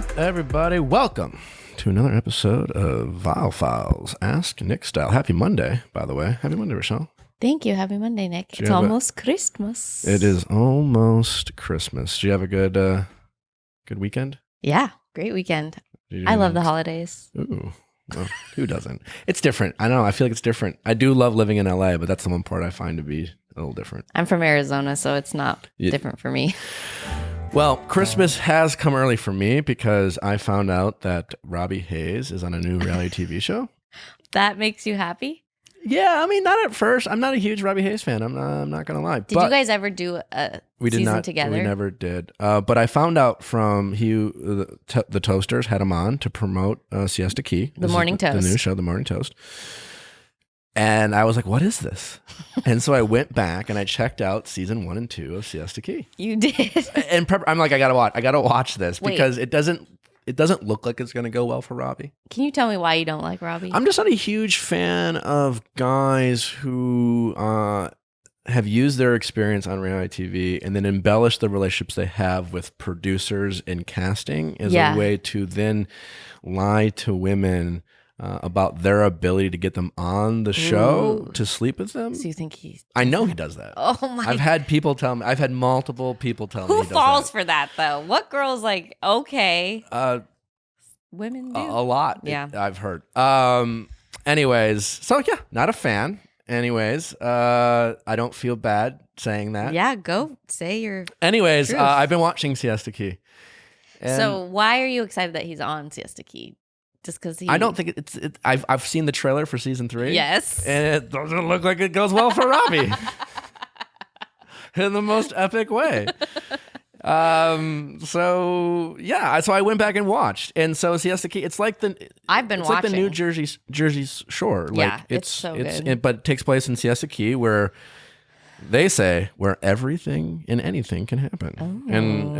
up, everybody? Welcome to another episode of Viall Files, Ask Nick Style. Happy Monday, by the way. Happy Monday, Rochelle. Thank you. Happy Monday, Nick. It's almost Christmas. It is almost Christmas. Did you have a good weekend? Yeah, great weekend. I love the holidays. Ooh, well, who doesn't? It's different. I know. I feel like it's different. I do love living in LA, but that's the one part I find to be a little different. I'm from Arizona, so it's not different for me. Well, Christmas has come early for me because I found out that Robbie Hayes is on a new reality TV show. That makes you happy? Yeah, I mean, not at first. I'm not a huge Robbie Hayes fan. I'm not going to lie. Did you guys ever do a season together? We never did. But I found out from the Toasters had him on to promote Siesta Key. The Morning Toast. The new show, The Morning Toast. And I was like, what is this? And so I went back and I checked out season 1 and 2 of Siesta Key. You did? And I'm like, I gotta watch this because it doesn't look like it's gonna go well for Robbie. Can you tell me why you don't like Robbie? I'm just not a huge fan of guys who have used their experience on reality TV and then embellish the relationships they have with producers and casting as a way to then lie to women about their ability to get them on the show to sleep with them. So you think I know he does that. Oh my! I've had multiple people tell me who he does falls that. for that though? What girl's like okay? Women do a lot. Yeah, I've heard. Anyways, so yeah, not a fan. Anyways, I don't feel bad saying that. Yeah, go say your. Anyways, I've been watching Siesta Key. So why are you excited that he's on Siesta Key? Just because I don't think it's. I've seen the trailer for season 3. Yes, and it doesn't look like it goes well for Robbie in the most epic way. So I went back and watched, and so Siesta Key. It's like I've been watching. Like the new Jersey Shore. Like, yeah, it's so good. But it takes place in Siesta Key, where they say where everything and anything can happen, and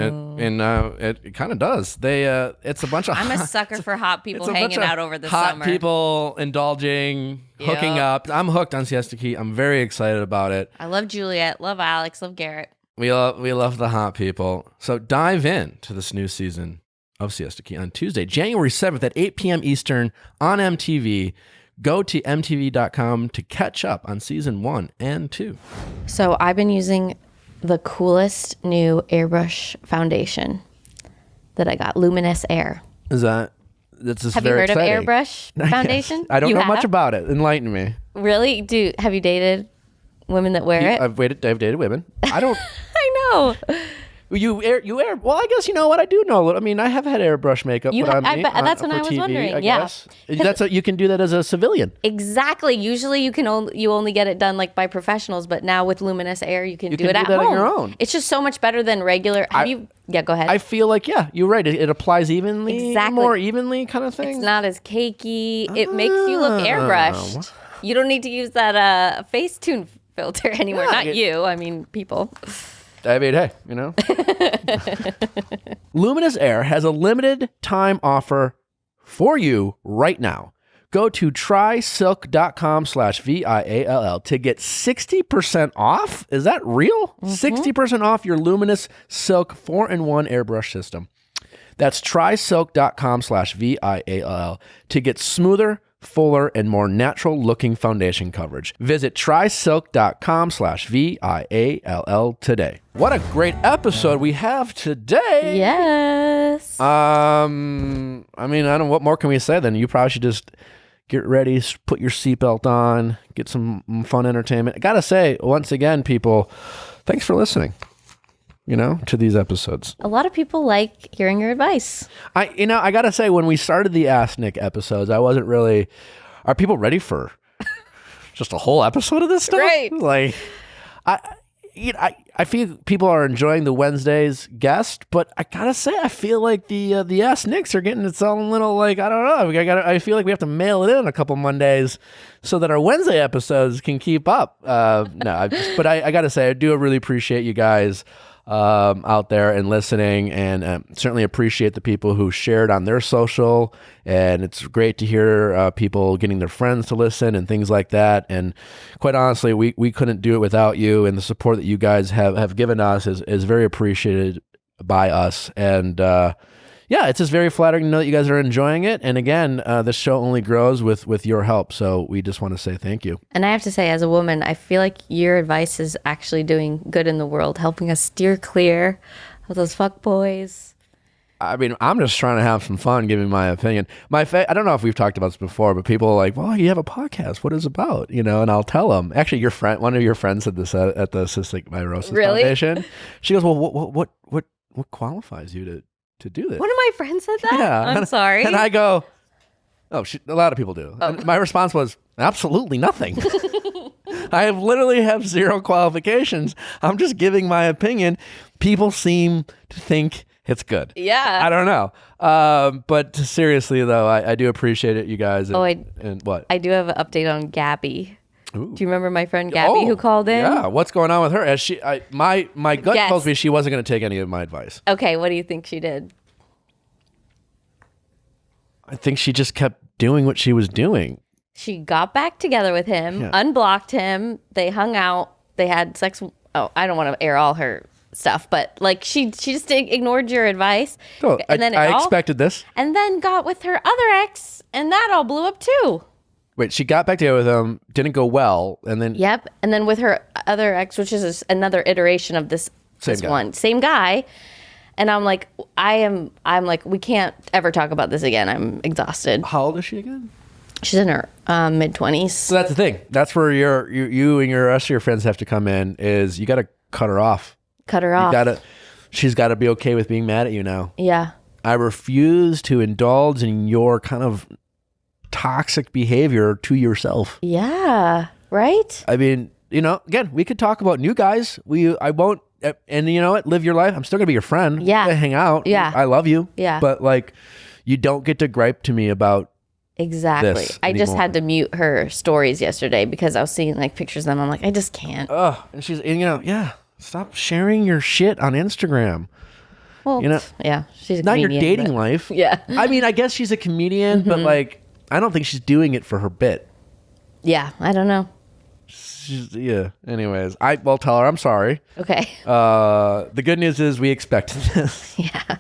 it kind of does. It's a bunch of. I'm a sucker for hot people hanging out over the summer. Hot people indulging, hooking up. I'm hooked on Siesta Key. I'm very excited about it. I love Juliet, love Alex, love Garrett. We love the hot people. So dive in to this new season of Siesta Key on Tuesday, January 7th at 8 p.m. Eastern on MTV. Go to mtv.com to catch up on season 1 and 2. So I've been using the coolest new airbrush foundation that I got, Luminess Air. Have you heard exciting. of airbrush foundation? I don't know much about it. Enlighten me. Really? Have you dated women that wear it? I've dated women. I don't. I know. You air. Well, I guess you know what I do know. I mean, I have had airbrush makeup put on me. That's what I was TV, wondering. I guess. You can do that as a civilian. Exactly. Usually, you only get it done like by professionals, but now with Luminous Air, you can do it at home. On your own. It's just so much better than regular. Yeah, go ahead. I feel like you're right. It applies evenly, more evenly, kind of thing. It's not as cakey. It makes you look airbrushed. You don't need to use that Facetune filter anymore. Not you. I mean, people. I mean, hey, you know. Luminous Air has a limited time offer for you right now. Go to trysilk.com/VIALL to get 60% off. Is that real? 60% off your Luminous Silk 4-in-1 airbrush system. That's trysilk.com/VIALL to get smoother, fuller, and more natural looking foundation coverage. Visit trysilk.com/VIALL today. What a great episode we have today. Yes. I mean, what more can we say then? You probably should just get ready, put your seatbelt on, get some fun entertainment. I gotta say, once again, people, thanks for listening. To these episodes. A lot of people like hearing your advice. I gotta say, when we started the Ask Nick episodes, I wasn't really. Are people ready for just a whole episode of this stuff? Right. Like, I feel people are enjoying the Wednesday's guest, but I gotta say, I feel like the Ask Nicks are getting its own little, like, I don't know. I feel like we have to mail it in a couple Mondays so that our Wednesday episodes can keep up. But I gotta say, I do really appreciate you guys out there and listening, and certainly appreciate the people who shared on their social, and it's great to hear people getting their friends to listen and things like that. And quite honestly, we couldn't do it without you, and the support that you guys have given us is very appreciated by us. And yeah, it's just very flattering to know that you guys are enjoying it. And again, this show only grows with your help. So we just want to say thank you. And I have to say, as a woman, I feel like your advice is actually doing good in the world, helping us steer clear of those fuck boys. I mean, I'm just trying to have some fun giving my opinion. I don't know if we've talked about this before, but people are like, well, you have a podcast. What is it about? You know, and I'll tell them. Actually, one of your friends said this at the Cystic Fibrosis Foundation. She goes, well, what qualifies you to do this? One of my friends said that? Yeah. I'm sorry. And I go, oh, a lot of people do. Oh. And my response was, absolutely nothing. I literally have zero qualifications. I'm just giving my opinion. People seem to think it's good. Yeah. I don't know. But seriously, though, I do appreciate it, you guys. And what? I do have an update on Gabby. Ooh. Do you remember my friend Gabby who called in? Yeah. What's going on with her? My gut Yes. tells me she wasn't going to take any of my advice. Okay, what do you think she did? I think she just kept doing what she was doing. She got back together with him, unblocked him. They hung out. They had sex. Oh, I don't want to air all her stuff, but like she just ignored your advice. Oh, and then I expected this. And then got with her other ex, and that all blew up too. Wait, she got back together with him, didn't go well, and then Yep, and then with her other ex, which is another iteration of this same guy. And I'm like, I'm like, we can't ever talk about this again. I'm exhausted. How old is she again? She's in her mid-20s. So that's the thing. That's where you and your rest of your friends have to come in. Is you got to cut her off. Cut her off. She's got to be okay with being mad at you now. Yeah. I refuse to indulge in your kind of toxic behavior to yourself. Yeah. Right? I mean, again, we could talk about new guys. I won't. And you know what? Live your life. I'm still gonna be your friend. Yeah. We're gonna hang out. Yeah. I love you. Yeah. But like, you don't get to gripe to me about exactly. this I just anymore. had to mute her stories yesterday because I was seeing like pictures of them. I'm like, I just can't. And she's, stop sharing your shit on Instagram. Well, yeah, she's a not comedian, your dating but, life. Yeah. I mean, I guess she's a comedian, but like, I don't think she's doing it for her bit. Yeah, I don't know. Anyways, will tell her I'm sorry. Okay. The good news is we expected this. Yeah.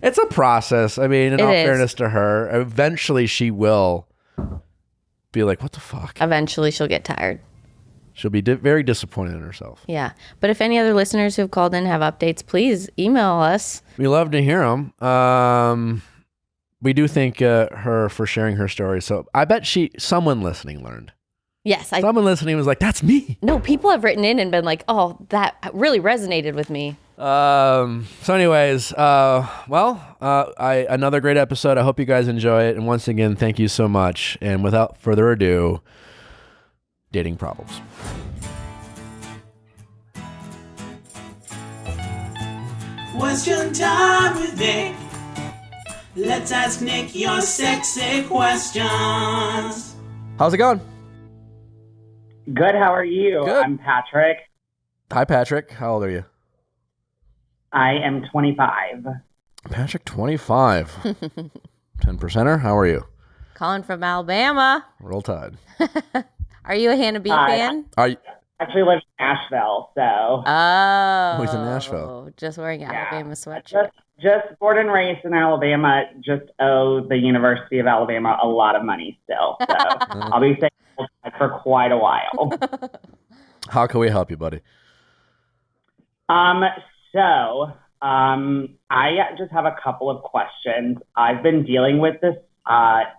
It's a process. I mean, in all is. fairness to her, eventually she will be like, what the fuck? Eventually she'll get tired. She'll be very disappointed in herself. Yeah. But if any other listeners who've called in have updates, please email us. We love to hear them. We do thank her for sharing her story. So I bet someone listening learned. Yes. Someone listening was like, that's me. No, people have written in and been like, oh, that really resonated with me. So anyways, another great episode. I hope you guys enjoy it. And once again, thank you so much. And without further ado, dating problems. Question time with Nick. Let's ask Nick your sexy questions. How's it going? Good, how are you? Good. I'm Patrick. Hi, Patrick. How old are you? I am 25. Patrick, 25. 10%er, how are you? Calling from Alabama. Roll Tide. Are you a Hannah B fan? Are you? Actually live in Nashville, so. Oh. He's in Nashville. Just wearing Alabama sweatshirt. Just born and raised in Alabama, just owe the University of Alabama a lot of money still. So I'll be staying for quite a while. How can we help you, buddy? I just have a couple of questions. I've been dealing with this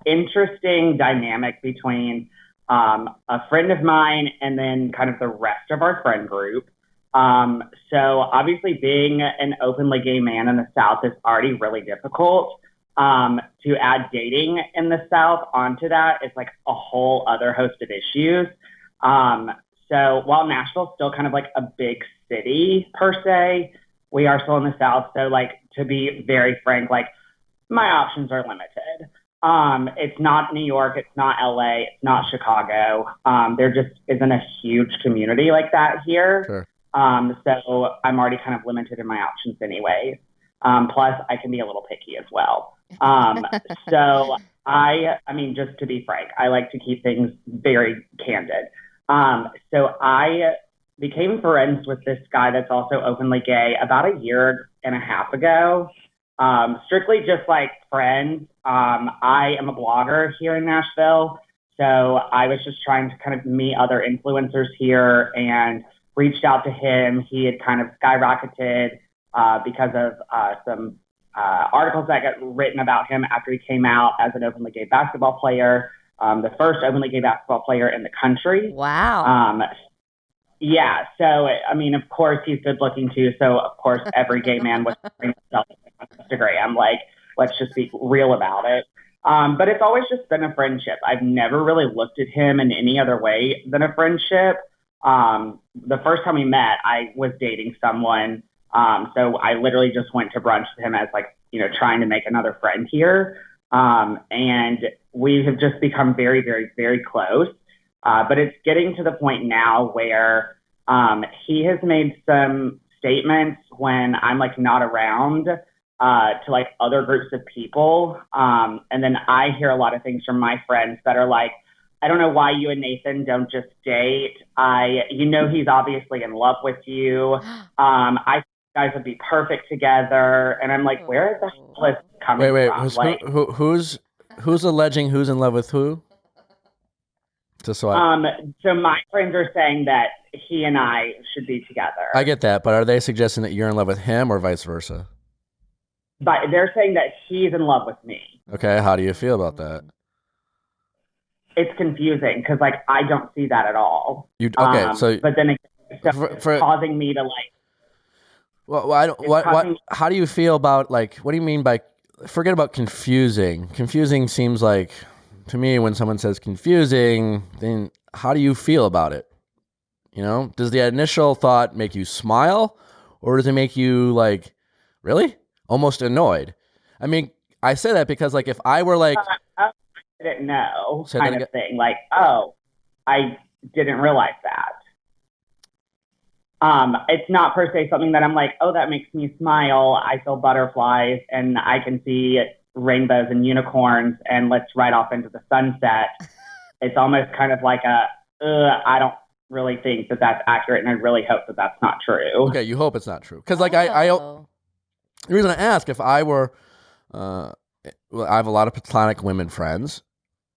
interesting dynamic between a friend of mine and then kind of the rest of our friend group. So obviously being an openly gay man in the South is already really difficult. To add dating in the South onto that is like a whole other host of issues. So while Nashville's still kind of like a big city per se, we are still in the South. So like, to be very frank, like my options are limited. It's not New York, it's not LA, it's not Chicago. There just isn't a huge community like that here. Sure. So I'm already kind of limited in my options anyway. Plus I can be a little picky as well. So I mean, just to be frank, I like to keep things very candid. So I became friends with this guy that's also openly gay about a year and a half ago. strictly just like friends. I am a blogger here in Nashville, so I was just trying to kind of meet other influencers here and reached out to him. He had kind of skyrocketed because of some articles that got written about him after he came out as an openly gay basketball player, the first openly gay basketball player in the country. Wow. Yeah, so, I mean, of course, he's good looking too. So, of course, every gay man was himself on Instagram. Like, let's just be real about it. But it's always just been a friendship. I've never really looked at him in any other way than a friendship. The first time we met, I was dating someone. So I literally just went to brunch with him as like, trying to make another friend here. And we have just become very, very, very close. But it's getting to the point now where he has made some statements when I'm like not around to like other groups of people. And then I hear a lot of things from my friends that are like, I don't know why you and Nathan don't just date. He's obviously in love with you. I think you guys would be perfect together. And I'm like, where is the hell is this coming from? Who's alleging who's in love with who? So my friends are saying that he and I should be together. I get that, but are they suggesting that you're in love with him or vice versa? But they're saying that he's in love with me. Okay, how do you feel about that? It's confusing because like I don't see that at all. But then it's causing me to like. Well, how do you feel about like? What do you mean by? Forget about confusing. Confusing seems like. To me, when someone says confusing, then how do you feel about it? Does the initial thought make you smile, or does it make you like, really, almost annoyed? I mean, I say that because like if I were like, I didn't know kind of thing, like, oh, I didn't realize that. It's not per se something that I'm like, oh, that makes me smile. I feel butterflies and I can see rainbows and unicorns and let's ride off into the sunset. It's almost kind of like I don't really think that that's accurate, and I really hope that that's not true. Okay, you hope it's not true. Because like the reason I ask, if I were, I have a lot of platonic women friends,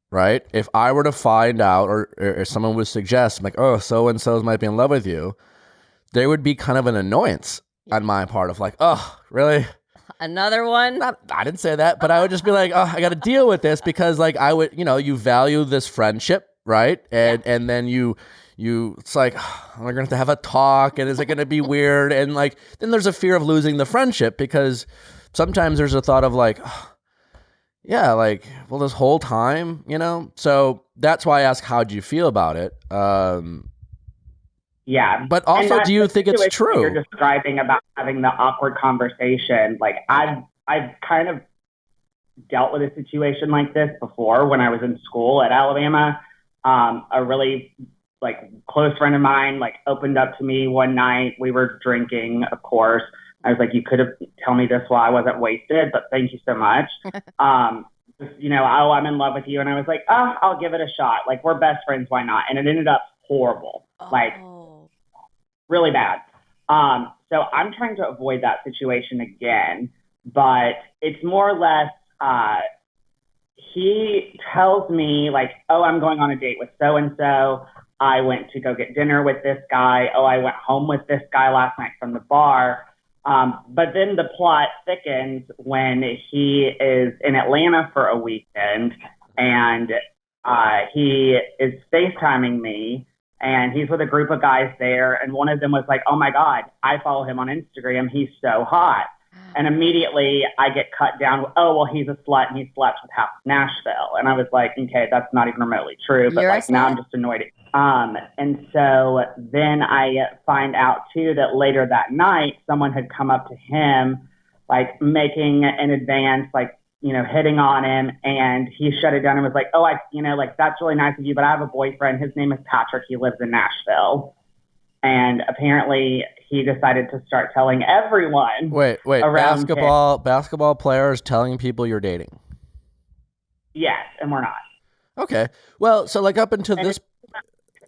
right? If I were to find out or someone would suggest like, oh, so-and-so might be in love with you, there would be kind of an annoyance on my part of like, oh, really? Another one? I didn't say that, but I would just be like, oh, I got to deal with this because like I would, you value this friendship, right? And then it's like, oh, we're going to have a talk and is it going to be weird? And like, then there's a fear of losing the friendship because sometimes there's a thought of like, oh, yeah, like, well, this whole time, so that's why I ask, how'd you feel about it? Yeah. But also, do you think it's true? You're describing about having the awkward conversation. Like I've kind of dealt with a situation like this before when I was in school at Alabama. A really like close friend of mine like opened up to me one night. We were drinking, of course. I was like, you could have told me this while I wasn't wasted, but thank you so much. Oh, I'm in love with you. And I was like, oh, I'll give it a shot. Like, we're best friends. Why not? And it ended up horrible. Like, really bad. So I'm trying to avoid that situation again, but it's more or less, he tells me like, oh, I'm going on a date with so-and-so. I went to go get dinner with this guy. Oh, I went home with this guy last night from the bar. But then the plot thickens when he is in Atlanta for a weekend and he is FaceTiming me. And he's with a group of guys there. And one of them was like, oh, my God, I follow him on Instagram. He's so hot. And immediately I get cut down. Oh, well, he's a slut and he slept with half of Nashville. And I was like, okay, that's not even remotely true. But like now I'm just annoyed. And so then I find out, too, that later that night, someone had come up to him, like making an advance, like, hitting on him, and he shut it down and was like, oh, that's really nice of you, but I have a boyfriend. His name is Patrick. He lives in Nashville. And apparently he decided to start telling everyone. Wait, basketball players telling people you're dating. Yes, and we're not. Okay. Well, so like up until this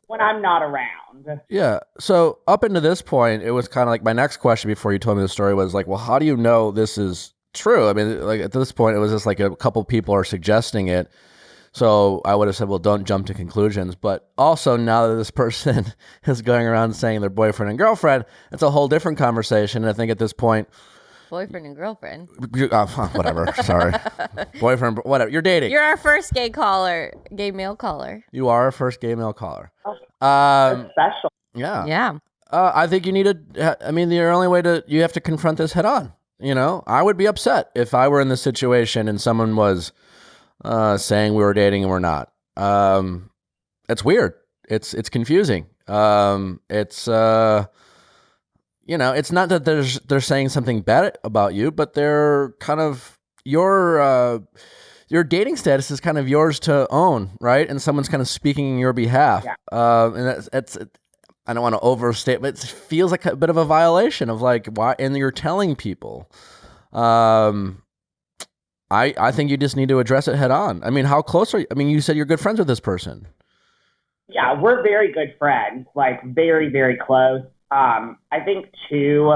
when I'm not around. Yeah. So up until this point, it was kind of like my next question before you told me the story was like, well, how do you know this is true. I mean, like at this point, it was just like a couple people are suggesting it. So I would have said, well, don't jump to conclusions. But also now that this person is going around saying they're boyfriend and girlfriend, it's a whole different conversation. And I think at this point, boyfriend and girlfriend. Whatever. Sorry. Boyfriend, whatever. You're dating. You're our first gay male caller. You are our first gay male caller. Special. Yeah. Yeah. I think you need to, I mean, the only way you have to confront this head on. You know, I would be upset if I were in this situation and someone was saying we were dating and we're not. It's weird. It's confusing. It's you know, it's not that they're saying something bad about you, but they're kind of your dating status is kind of yours to own, right? And someone's kind of speaking in your behalf. Yeah. And that's I don't want to overstate, but it feels like a bit of a violation of like why, and you're telling people. I think you just need to address it head on. I mean, how close are you? I mean, you said you're good friends with this person. Yeah, we're very good friends, like very, very close. I think too,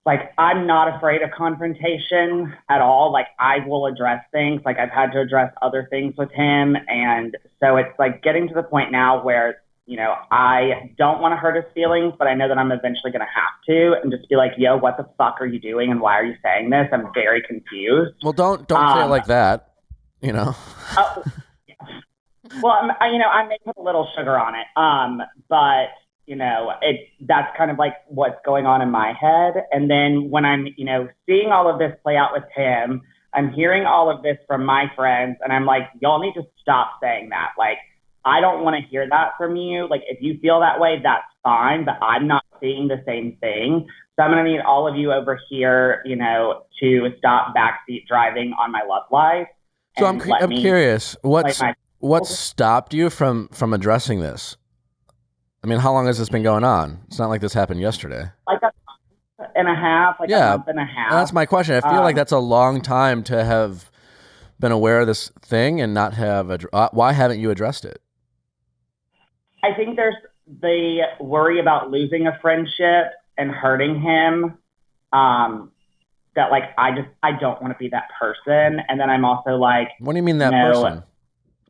like I'm not afraid of confrontation at all. Like I will address things. Like I've had to address other things with him. And so it's like getting to the point now where, you know, I don't want to hurt his feelings, but I know that I'm eventually going to have to, and just be like, yo, what the fuck are you doing? And why are you saying this? I'm very confused. Well, don't say it like that, you know? Well, I may put a little sugar on it. But you know, that's kind of like what's going on in my head. And then when I'm, you know, seeing all of this play out with him, I'm hearing all of this from my friends, and I'm like, y'all need to stop saying that. Like, I don't want to hear that from you. Like, if you feel that way, that's fine, but I'm not seeing the same thing. So I'm going to need all of you over here, you know, to stop backseat driving on my love life. So I'm curious, what stopped you from addressing this? I mean, how long has this been going on? It's not like this happened yesterday. Like a month and a half. A month and a half. That's my question. I feel like that's a long time to have been aware of this thing and not have. Why haven't you addressed it? I think there's the worry about losing a friendship and hurting him. That like I don't want to be that person. And then I'm also like, what do you mean that person?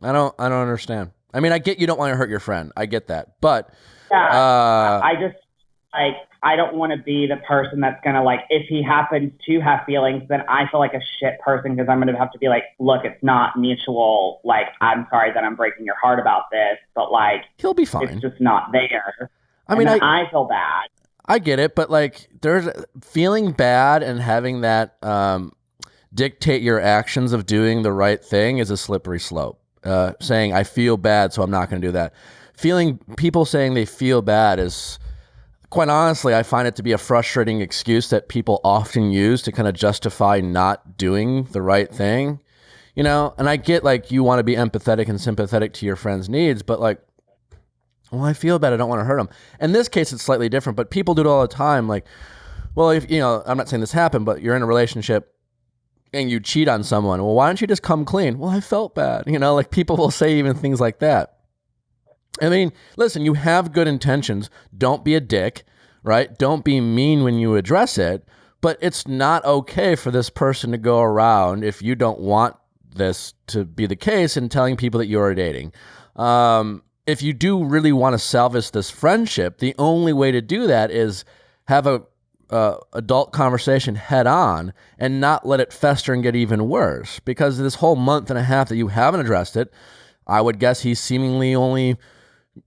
I don't understand. I mean, I get you don't want to hurt your friend. I get that. But I just like I don't want to be the person that's going to like, if he happens to have feelings, then I feel like a shit person because I'm going to have to be like, look, it's not mutual. Like, I'm sorry that I'm breaking your heart about this, but like, he'll be fine. It's just not there. I mean, I feel bad. I get it, but like, there's feeling bad and having that dictate your actions of doing the right thing is a slippery slope. Saying I feel bad, so I'm not going to do that. People saying they feel bad is, quite honestly, I find it to be a frustrating excuse that people often use to kind of justify not doing the right thing, you know? And I get like you want to be empathetic and sympathetic to your friend's needs, but like, well, I feel bad. I don't want to hurt them. In this case, it's slightly different, but people do it all the time. Like, well, if, you know, I'm not saying this happened, but you're in a relationship and you cheat on someone. Well, why don't you just come clean? Well, I felt bad. You know, like people will say even things like that. I mean, listen, you have good intentions. Don't be a dick, right? Don't be mean when you address it, but it's not okay for this person to go around, if you don't want this to be the case, and telling people that you are dating. If you do really want to salvage this friendship, the only way to do that is have a adult conversation head on and not let it fester and get even worse. Because this whole month and a half that you haven't addressed it, I would guess he's seemingly only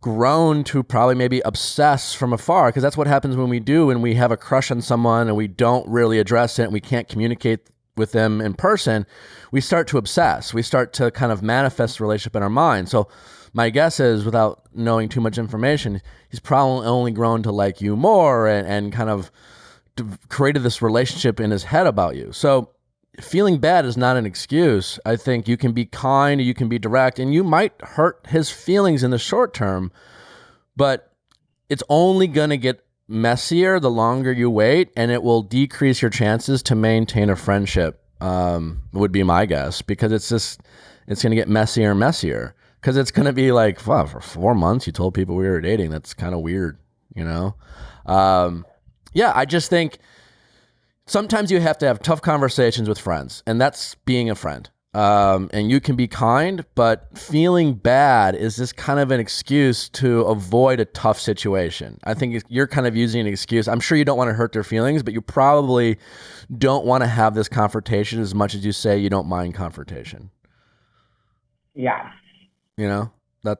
grown to probably maybe obsess from afar, because that's what happens when we have a crush on someone and we don't really address it and we can't communicate with them in person. We start to obsess. We start to kind of manifest the relationship in our mind. So my guess is, without knowing too much information, he's probably only grown to like you more and kind of created this relationship in his head about you. So feeling bad is not an excuse. I think you can be kind, you can be direct, and you might hurt his feelings in the short term, but it's only going to get messier the longer you wait, and it will decrease your chances to maintain a friendship, would be my guess, because it's going to get messier and messier, because it's going to be like, wow, for 4 months you told people we were dating. That's kind of weird, you know? Yeah, I just think sometimes you have to have tough conversations with friends, and that's being a friend. And you can be kind, but feeling bad is just kind of an excuse to avoid a tough situation. I think you're kind of using an excuse. I'm sure you don't want to hurt their feelings, but you probably don't want to have this confrontation as much as you say you don't mind confrontation. Yeah. You know, that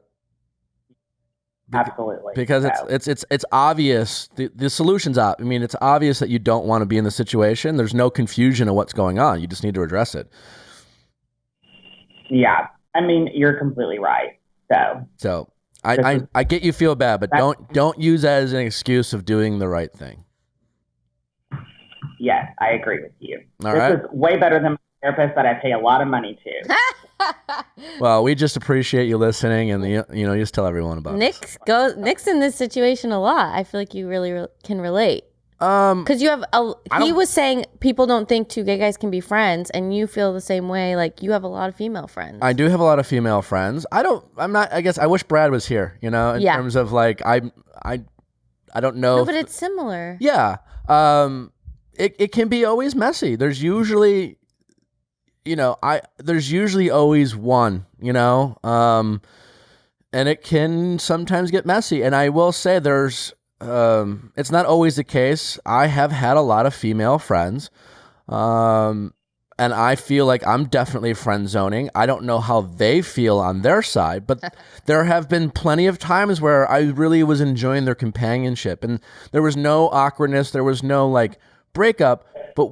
absolutely. Because it's obvious. The solution's up. I mean, it's obvious that you don't want to be in the situation. There's no confusion of what's going on. You just need to address it. Yeah, I mean, you're completely right. So I get you feel bad, but don't use that as an excuse of doing the right thing. Yes, I agree with you. All right. This is way better than my therapist that I pay a lot of money to. Well, we just appreciate you listening, and you just tell everyone about it. Nick's in this situation a lot. I feel like you really can relate. Because you have he was saying people don't think two gay guys can be friends, and you feel the same way. Like you have a lot of female friends. I do have a lot of female friends. I guess I wish Brad was here. In terms of like I don't know. No, but it's similar. Yeah. It can be always messy. There's usually, there's usually always one. And it can sometimes get messy. And I will say it's not always the case. I have had a lot of female friends, and I feel like I'm definitely friend zoning. I don't know how they feel on their side, but there have been plenty of times where I really was enjoying their companionship, and there was no awkwardness. There was no like breakup, but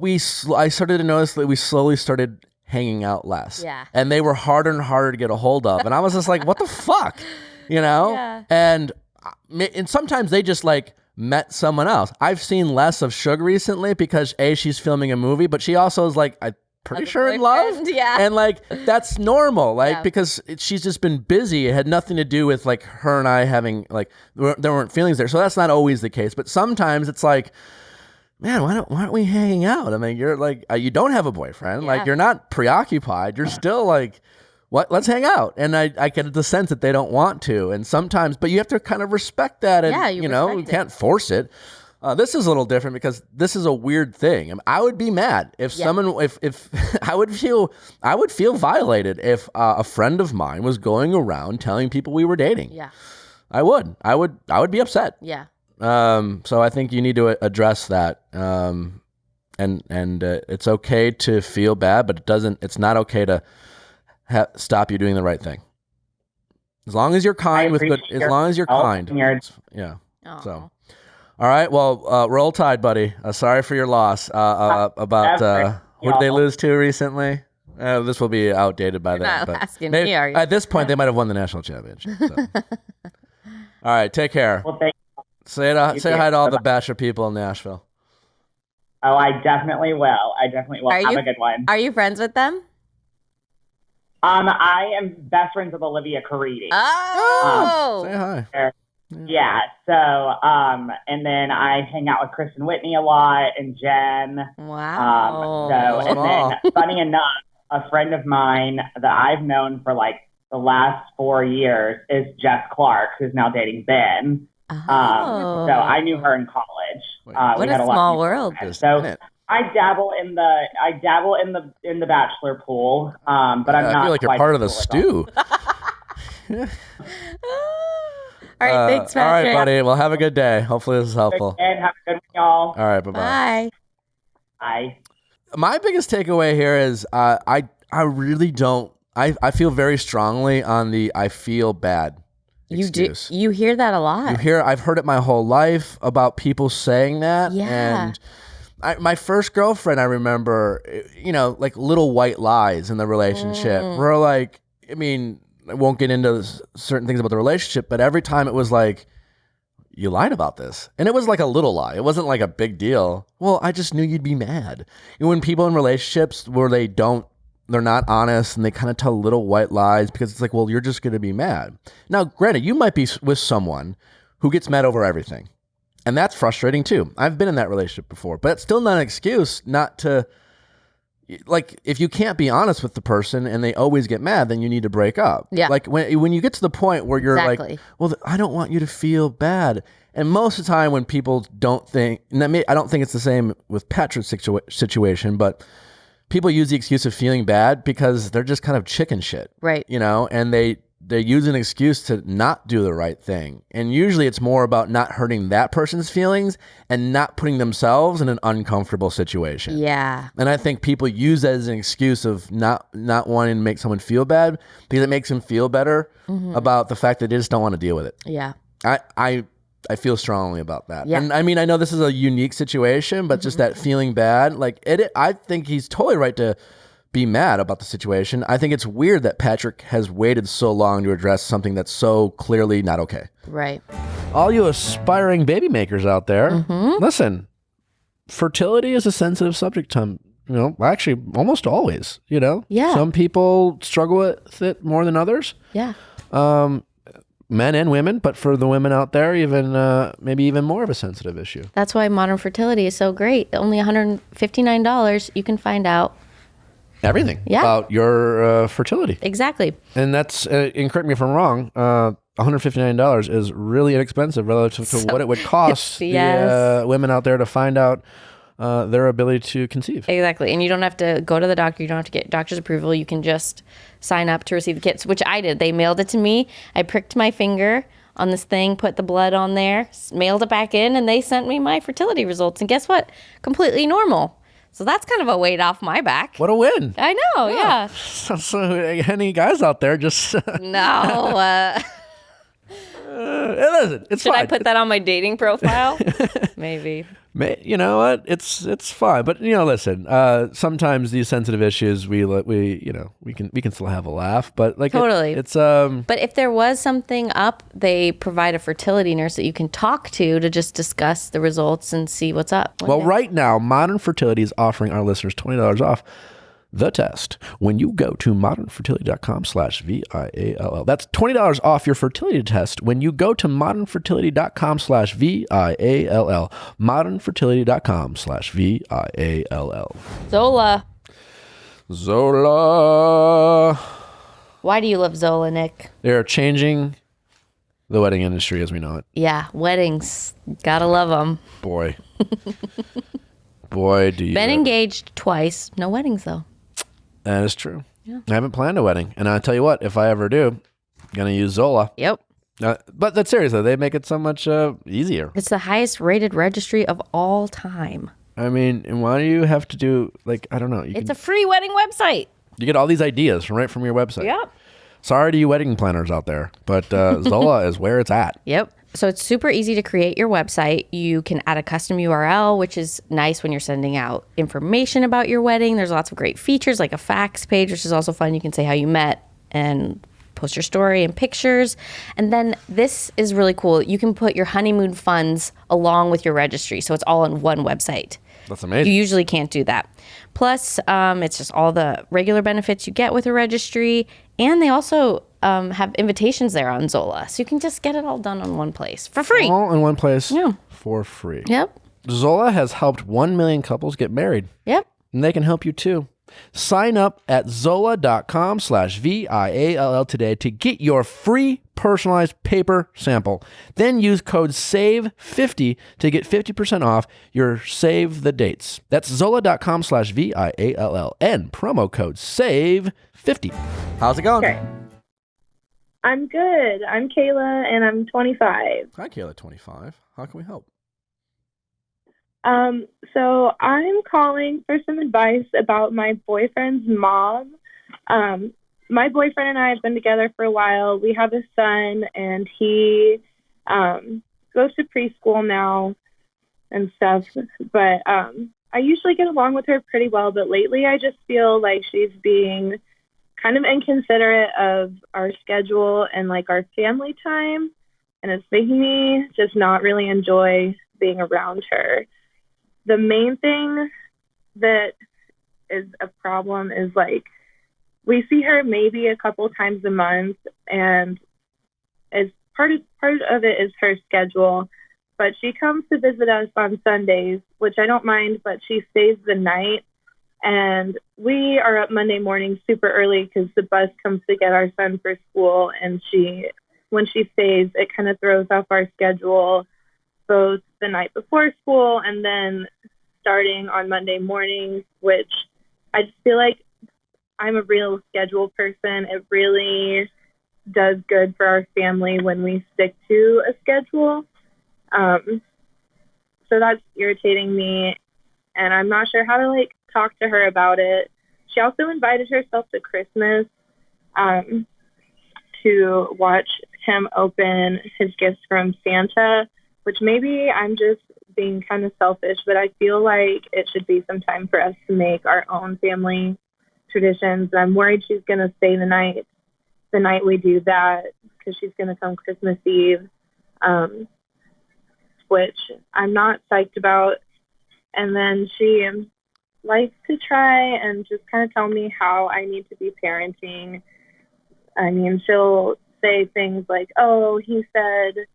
I started to notice that we slowly started hanging out less. Yeah. And they were harder and harder to get a hold of, and I was just like, what the fuck, Yeah. And sometimes they just like met someone else. I've seen less of Suge recently because she's filming a movie, but she also is like, I'm pretty sure in love. Yeah. And like, that's normal. Because she's just been busy. It had nothing to do with like her and I having like, there weren't feelings there. So that's not always the case, but sometimes it's like, man, why aren't we hanging out? I mean, you're like, you don't have a boyfriend. Yeah. Like you're not preoccupied. You're still like, what? Let's hang out. And I get the sense that they don't want to. And sometimes, but you have to kind of respect that. And, you can't force it. This is a little different because this is a weird thing. I would be mad if someone, if I would feel violated if a friend of mine was going around telling people we were dating. Yeah. I would be upset. Yeah. So I think you need to address that. And it's okay to feel bad, but it's not okay to stop you doing the right thing. As long as you're kind yeah. Aww. So, all right. Well, roll tide, buddy. Sorry for your loss. About who did they lose to recently? This will be outdated by then. Not asking me, are you? At this point, they might have won the national championship. So. All right. Take care. Well, thank you. Say hi to all the Bachelor people in Nashville. Oh, I definitely will. Have a good one. Are you friends with them? I am best friends with Olivia Caridi. Oh, say hi. Yeah. So, and then I hang out with Kristen Whitney a lot and Jen. Wow. And then, funny enough, a friend of mine that I've known for like the last 4 years is Jess Clark, who's now dating Ben. So I knew her in college. What a small world. So I dabble in the Bachelor pool, but I'm not. I feel like you're part of the stew. All right, thanks, Patrick. All right, buddy. Well, have a good day. Hopefully this is helpful. And have a good one, y'all. All right, bye-bye. Bye. Bye. My biggest takeaway here is I really don't. I feel very strongly on the I feel bad excuse. You hear that a lot. I've heard it my whole life about people saying that. Yeah. And my first girlfriend, I remember, like little white lies in the relationship. We're like, I mean, I won't get into certain things about the relationship, but every time it was like, you lied about this. And it was like a little lie. It wasn't like a big deal. Well, I just knew you'd be mad. When people in relationships where they're not honest and they kind of tell little white lies because it's like, well, you're just going to be mad. Now, granted, you might be with someone who gets mad over everything. And that's frustrating too. I've been in that relationship before, but it's still not an excuse not to, like, if you can't be honest with the person and they always get mad, then you need to break up. Yeah. Like when you get to the point where you're Exactly. like, well, I don't want you to feel bad. And most of the time when people don't think, and I don't think it's the same with Patrick's situation, but people use the excuse of feeling bad because they're just kind of chicken shit. Right. And they use an excuse to not do the right thing. And usually it's more about not hurting that person's feelings and not putting themselves in an uncomfortable situation. Yeah. And I think people use that as an excuse of not wanting to make someone feel bad because it makes them feel better about the fact that they just don't want to deal with it. Yeah. I feel strongly about that. Yeah. And I mean, I know this is a unique situation, but just that feeling bad, like I think he's totally right to be mad about the situation. I think it's weird that Patrick has waited so long to address something that's so clearly not okay. Right. All you aspiring baby makers out there, listen, fertility is a sensitive subject actually almost always, Yeah. Some people struggle with it more than others. Yeah. Men and women, but for the women out there, even maybe even more of a sensitive issue. That's why modern fertility is so great. Only $159, you can find out everything about your fertility. Exactly. And that's, and correct me if I'm wrong, $159 is really inexpensive relative to what it would cost the women out there to find out their ability to conceive. Exactly. And you don't have to go to the doctor. You don't have to get doctor's approval. You can just sign up to receive the kits, which I did. They mailed it to me. I pricked my finger on this thing, put the blood on there, mailed it back in, and they sent me my fertility results. And guess what? Completely normal. So that's kind of a weight off my back. What a win. I know, yeah. So any guys out there just... No. It's Should fine. I put that on my dating profile? Maybe. You know what? It's fine. But listen. Sometimes these sensitive issues, we can still have a laugh. But totally. It's But if there was something up, they provide a fertility nurse that you can talk to just discuss the results and see what's up. Well, right now, Modern Fertility is offering our listeners $20 off the test when you go to modernfertility.com/VIALL. That's $20 off your fertility test when you go to modernfertility.com/VIALL. modernfertility.com/VIALL. Zola. Why do you love Zola, Nick? They're changing the wedding industry as we know it. Yeah, weddings. Gotta love them. Boy. Boy, do you. Been engaged twice. No weddings, though. That is true. Yeah. I haven't planned a wedding. And I'll tell you what, if I ever do, I'm going to use Zola. Yep. But that's serious, though. They make it so much easier. It's the highest rated registry of all time. I mean, and why do you have to do, I don't know. It's a free wedding website. You get all these ideas right from your website. Yep. Sorry to you wedding planners out there, but Zola is where it's at. Yep. So it's super easy to create your website. You can add a custom URL, which is nice when you're sending out information about your wedding. There's lots of great features like a fax page, which is also fun. You can say how you met and post your story and pictures. And then this is really cool. You can put your honeymoon funds along with your registry. So it's all on one website. That's amazing. You usually can't do that. Plus, it's just all the regular benefits you get with a registry. And they also have invitations there on Zola. So you can just get it all done on one place for free. All in one place for free. Yep. Zola has helped 1 million couples get married. Yep. And they can help you too. Sign up at zola.com/VIALL today to get your free personalized paper sample. Then use code SAVE50 to get 50% off your save the dates. That's zola.com/VIALL and promo code SAVE50. How's it going? Okay. I'm good. I'm Kayla, and I'm 25. Hi, Kayla, 25. How can we help? So I'm calling for some advice about my boyfriend's mom. My boyfriend and I have been together for a while. We have a son, and he goes to preschool now and stuff. But I usually get along with her pretty well, but lately I just feel like she's being kind of inconsiderate of our schedule and our family time, and it's making me just not really enjoy being around her. The main thing that is a problem is we see her maybe a couple times a month, and as part of it is her schedule, but she comes to visit us on Sundays, which I don't mind, but she stays the night. And we are up Monday morning super early because the bus comes to get our son for school. And when she stays, it kind of throws off our schedule. both the night before school and then starting on Monday mornings, which I just feel like I'm a real schedule person. It really does good for our family when we stick to a schedule. So that's irritating me, and I'm not sure how to like talk to her about it. She also invited herself to Christmas to watch him open his gifts from Santa, which maybe I'm just being kind of selfish, but I feel like it should be some time for us to make our own family traditions. I'm worried she's going to stay the night we do that, because she's going to come Christmas Eve, which I'm not psyched about. And then she likes to try and just kind of tell me how I need to be parenting. I mean, she'll say things like, oh, he said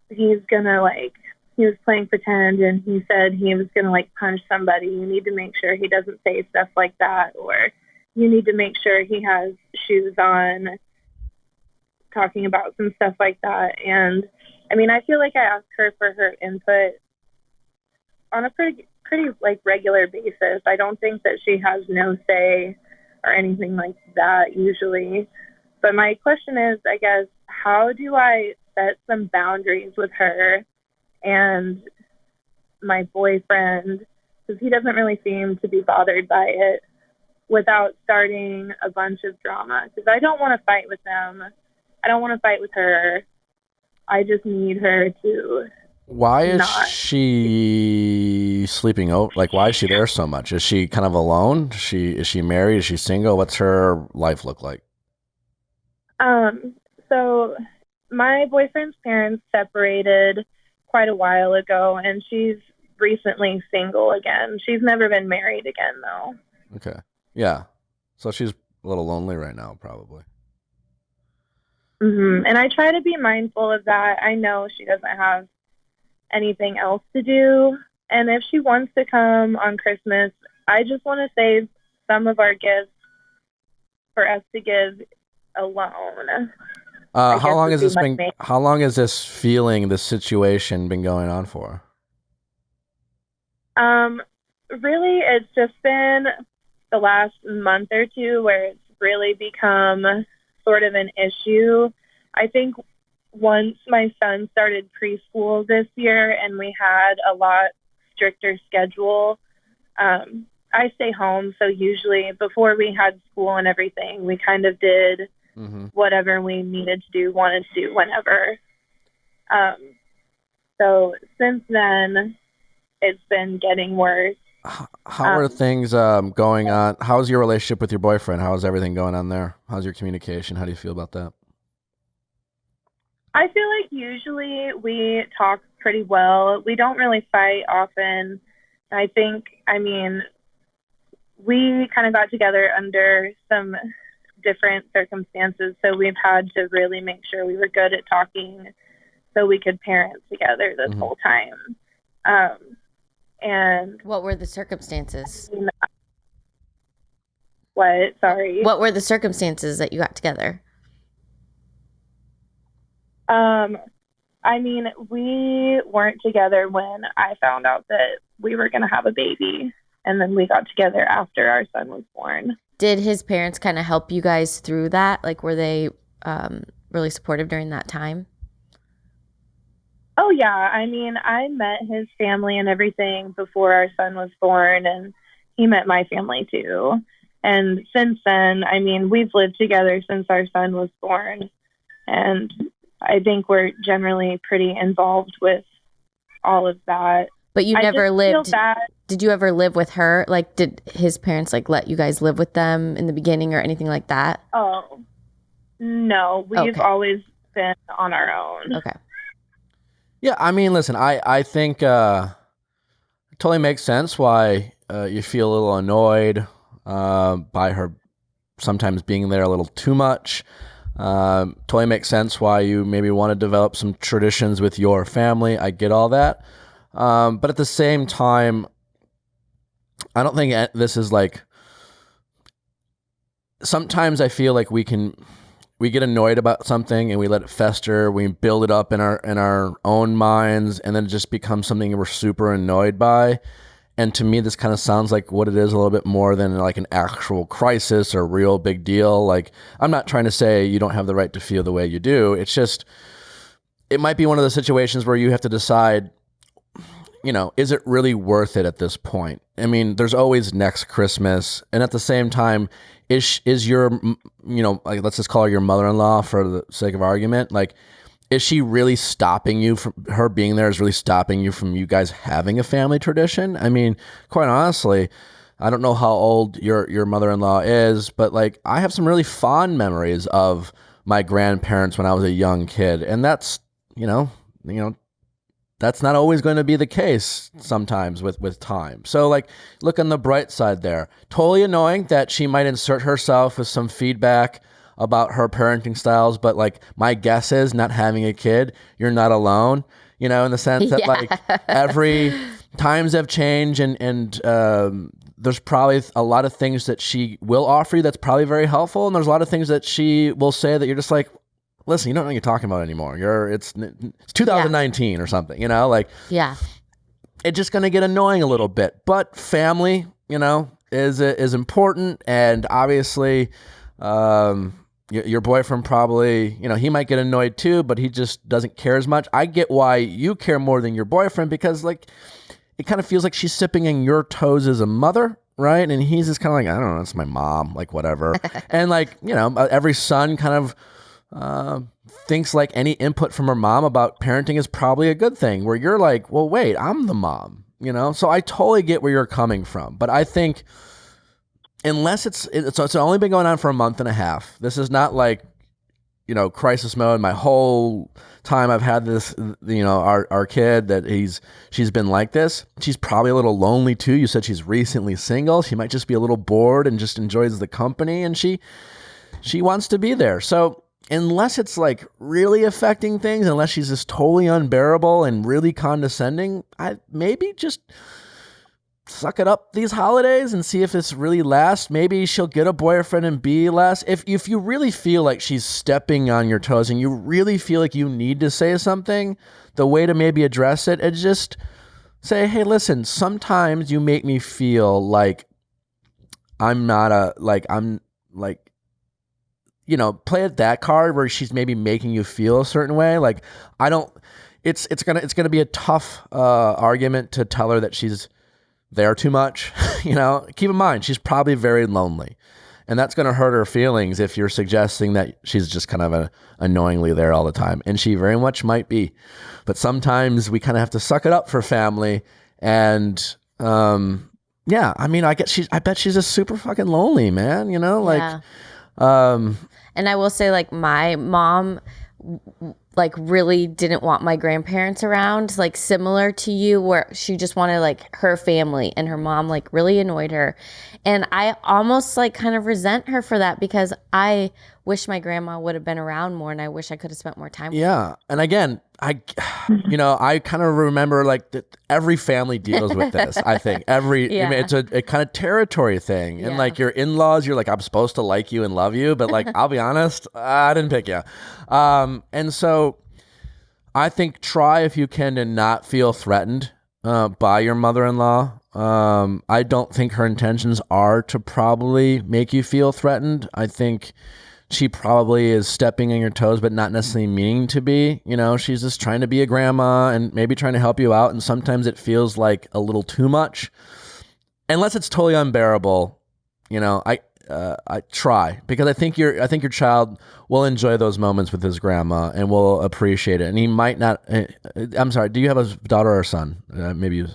he's going to like, he was playing pretend and he said he was going to like punch somebody. You need to make sure he doesn't say stuff like that. Or you need to make sure he has shoes on, talking about some stuff like that. And I mean, I feel like I ask her for her input on a pretty like regular basis. I don't think that she has no say or anything like that usually. But my question is, I guess, how do I set some boundaries with her and my boyfriend, because he doesn't really seem to be bothered by it, without starting a bunch of drama? Because I don't want to fight with them. I don't want to fight with her. I just need her to. Why is she sleeping over? Like, why is she there so much? Is she kind of alone? Is she married? Is she single? What's her life look like? So my boyfriend's parents separated quite a while ago, and she's recently single again. She's never been married again, though. Okay. Yeah. So she's a little lonely right now, probably. Mm-hmm. And I try to be mindful of that. I know she doesn't have anything else to do. And if she wants to come on Christmas, I just want to save some of our gifts for us to give alone. How long has this situation been going on for? Really, it's just been the last month or two where it's really become sort of an issue. I think once my son started preschool this year and we had a lot stricter schedule, I stay home. So usually before we had school and everything, we kind of did whatever we wanted to do whenever. So since then, it's been getting worse. How are things going on? How's your relationship with your boyfriend? How's everything going on there? How's your communication? How do you feel about that? I feel like usually we talk pretty well. We don't really fight often. I mean, we kind of got together under some different circumstances, so we've had to really make sure we were good at talking so we could parent together this whole time. And what were the circumstances? What? Sorry. What were the circumstances that you got together? I mean, we weren't together when I found out that we were going to have a baby, and then we got together after our son was born. Did his parents kind of help you guys through that? Like, were they really supportive during that time? Oh, yeah. I mean, I met his family and everything before our son was born, and he met my family too. And since then, I mean, we've lived together since our son was born, and I think we're generally pretty involved with all of that. But you never lived. Did you ever live with her? Like, did his parents like let you guys live with them in the beginning or anything like that? Oh, no. We've always been on our own. Okay. Yeah, I mean, listen, I think it totally makes sense why you feel a little annoyed by her sometimes being there a little too much. Totally makes sense why you maybe want to develop some traditions with your family. I get all that. But at the same time, I don't think this is like, sometimes I feel like we can we get annoyed about something and we let it fester. We build it up in our own minds, and then it just becomes something we're super annoyed by. And to me, this kind of sounds like what it is a little bit more than like an actual crisis or real big deal. Like, I'm not trying to say you don't have the right to feel the way you do. It's just, it might be one of those situations where you have to decide, you know, is it really worth it at this point? I mean, there's always next Christmas. And at the same time, is your, you know, like, let's just call her your mother-in-law for the sake of argument. Like, is she really stopping you from her being there? Is really stopping you from you guys having a family tradition? I mean, quite honestly, I don't know how old your mother-in-law is, but like, I have some really fond memories of my grandparents when I was a young kid. And that's, you know, that's not always going to be the case sometimes with time. So like, look on the bright side there. Totally annoying that she might insert herself with some feedback about her parenting styles, but like, my guess is, not having a kid, you're not alone, you know, in the sense that like, every times have changed, and there's probably a lot of things that she will offer you that's probably very helpful, and there's a lot of things that she will say that you're just like, listen, you don't know what you're talking about anymore. It's 2019 or something, you know, like, it's just going to get annoying a little bit. But family, you know, is important, and obviously, your boyfriend probably, you know, he might get annoyed too, but he just doesn't care as much. I get why you care more than your boyfriend, because like, it kind of feels like she's sipping in your toes as a mother, right? And he's just kind of like, I don't know, it's my mom, like whatever. And like, you know, every son kind of thinks like any input from her mom about parenting is probably a good thing, where you're like, well, wait, I'm the mom, you know? So I totally get where you're coming from, but I think, unless it's only been going on for a month and a half. This is not like, you know, crisis mode. My whole time I've had this, you know, our kid, that she's been like this. She's probably a little lonely too. You said she's recently single. She might just be a little bored and just enjoys the company, and she wants to be there. So unless it's like really affecting things, unless she's just totally unbearable and really condescending, I maybe just suck it up these holidays and see if this really lasts. Maybe she'll get a boyfriend and be less. If you really feel like she's stepping on your toes and you really feel like you need to say something, the way to maybe address it is just say, hey, listen, sometimes you make me feel like I'm you know, play at that card where she's maybe making you feel a certain way. Like, it's gonna be a tough argument to tell her that she's there too much. You know, keep in mind, she's probably very lonely, and that's going to hurt her feelings if you're suggesting that she's just kind of annoyingly there all the time. And she very much might be, but sometimes we kind of have to suck it up for family. And, yeah, I mean, I bet she's just super fucking lonely, man, you know, like, and I will say, like, my mom, like, really didn't want my grandparents around, like, similar to you, where she just wanted like her family, and her mom like really annoyed her. And I almost like kind of resent her for that, because I wish my grandma would have been around more, and I wish I could have spent more time with her. And again, you know, I kind of remember like that every family deals with this. I think I mean, it's a kind of territory thing. And like your in-laws, you're like, I'm supposed to like you and love you, but like, I'll be honest, I didn't pick you. And so I think try, if you can, to not feel threatened by your mother-in-law. I don't think her intentions are to probably make you feel threatened. I think she probably is stepping on your toes, but not necessarily meaning to be. You know, she's just trying to be a grandma and maybe trying to help you out. And sometimes it feels like a little too much, unless it's totally unbearable. You know, I try, because I think your child will enjoy those moments with his grandma and will appreciate it. And he might not. I'm sorry. Do you have a daughter or a son? Maybe you.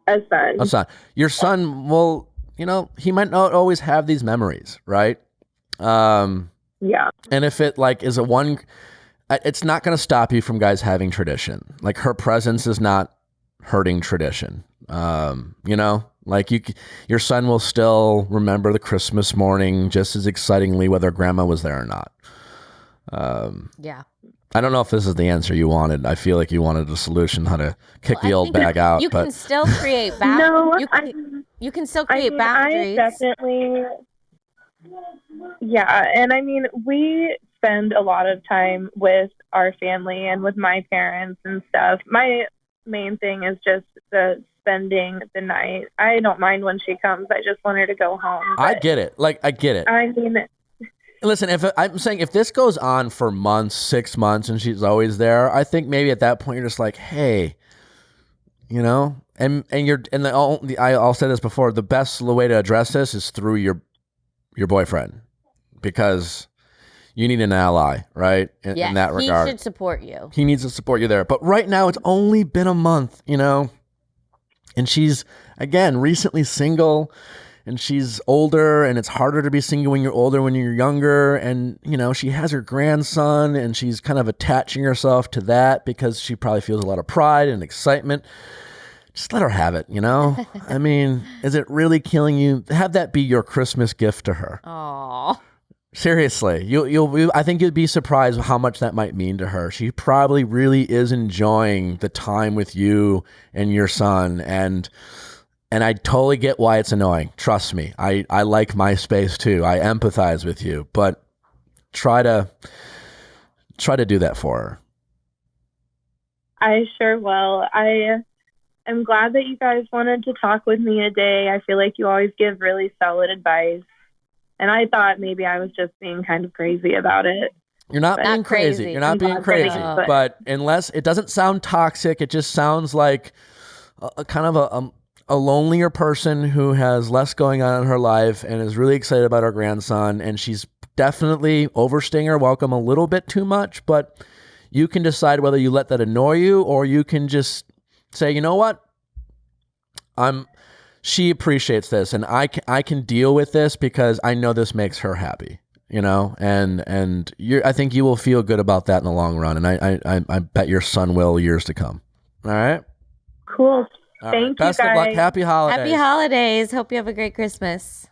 A son. A son. Your son will. You know, he might not always have these memories, right? Yeah. And if it like is it's not going to stop you from guys having tradition. Like, her presence is not hurting tradition. You know, like your son will still remember the Christmas morning just as excitingly, whether grandma was there or not. I don't know if this is the answer you wanted. I feel like you wanted a solution how to kick the old bag out. You can still create boundaries. You can still create boundaries. I definitely. Yeah, and I mean, we spend a lot of time with our family and with my parents and stuff. My main thing is just the spending the night. I don't mind when she comes. I just want her to go home. I get it. Like, I get it. I mean, Listen, I'm saying if this goes on for months, 6 months, and she's always there, I think maybe at that point you're just like, hey, you know, and I'll say this before, the best way to address this is through your boyfriend, because you need an ally, right? In that regard, he should support you. He needs to support you there. But right now, it's only been a month, you know, and she's again recently single. And she's older, and it's harder to be single when you're older, when you're younger. And, you know, she has her grandson, and she's kind of attaching herself to that because she probably feels a lot of pride and excitement. Just let her have it, you know? I mean, is it really killing you? Have that be your Christmas gift to her. Aww. Seriously, I think you'd be surprised how much that might mean to her. She probably really is enjoying the time with you and your son, and I totally get why it's annoying. Trust me. I like my space too. I empathize with you, but try to do that for her. I sure will. I am glad that you guys wanted to talk with me today. I feel like you always give really solid advice. And I thought maybe I was just being kind of crazy about it. You're not being crazy. You're not being crazy. But unless it doesn't sound toxic, it just sounds like a kind of a lonelier person who has less going on in her life and is really excited about her grandson. And she's definitely overstaying her welcome a little bit too much, but you can decide whether you let that annoy you or you can just say, you know what? She appreciates this and I can deal with this because I know this makes her happy, you know, and I think you will feel good about that in the long run. And I bet your son will years to come. All right. Cool. Thank you, guys. Best of luck. Happy holidays. Happy holidays. Hope you have a great Christmas.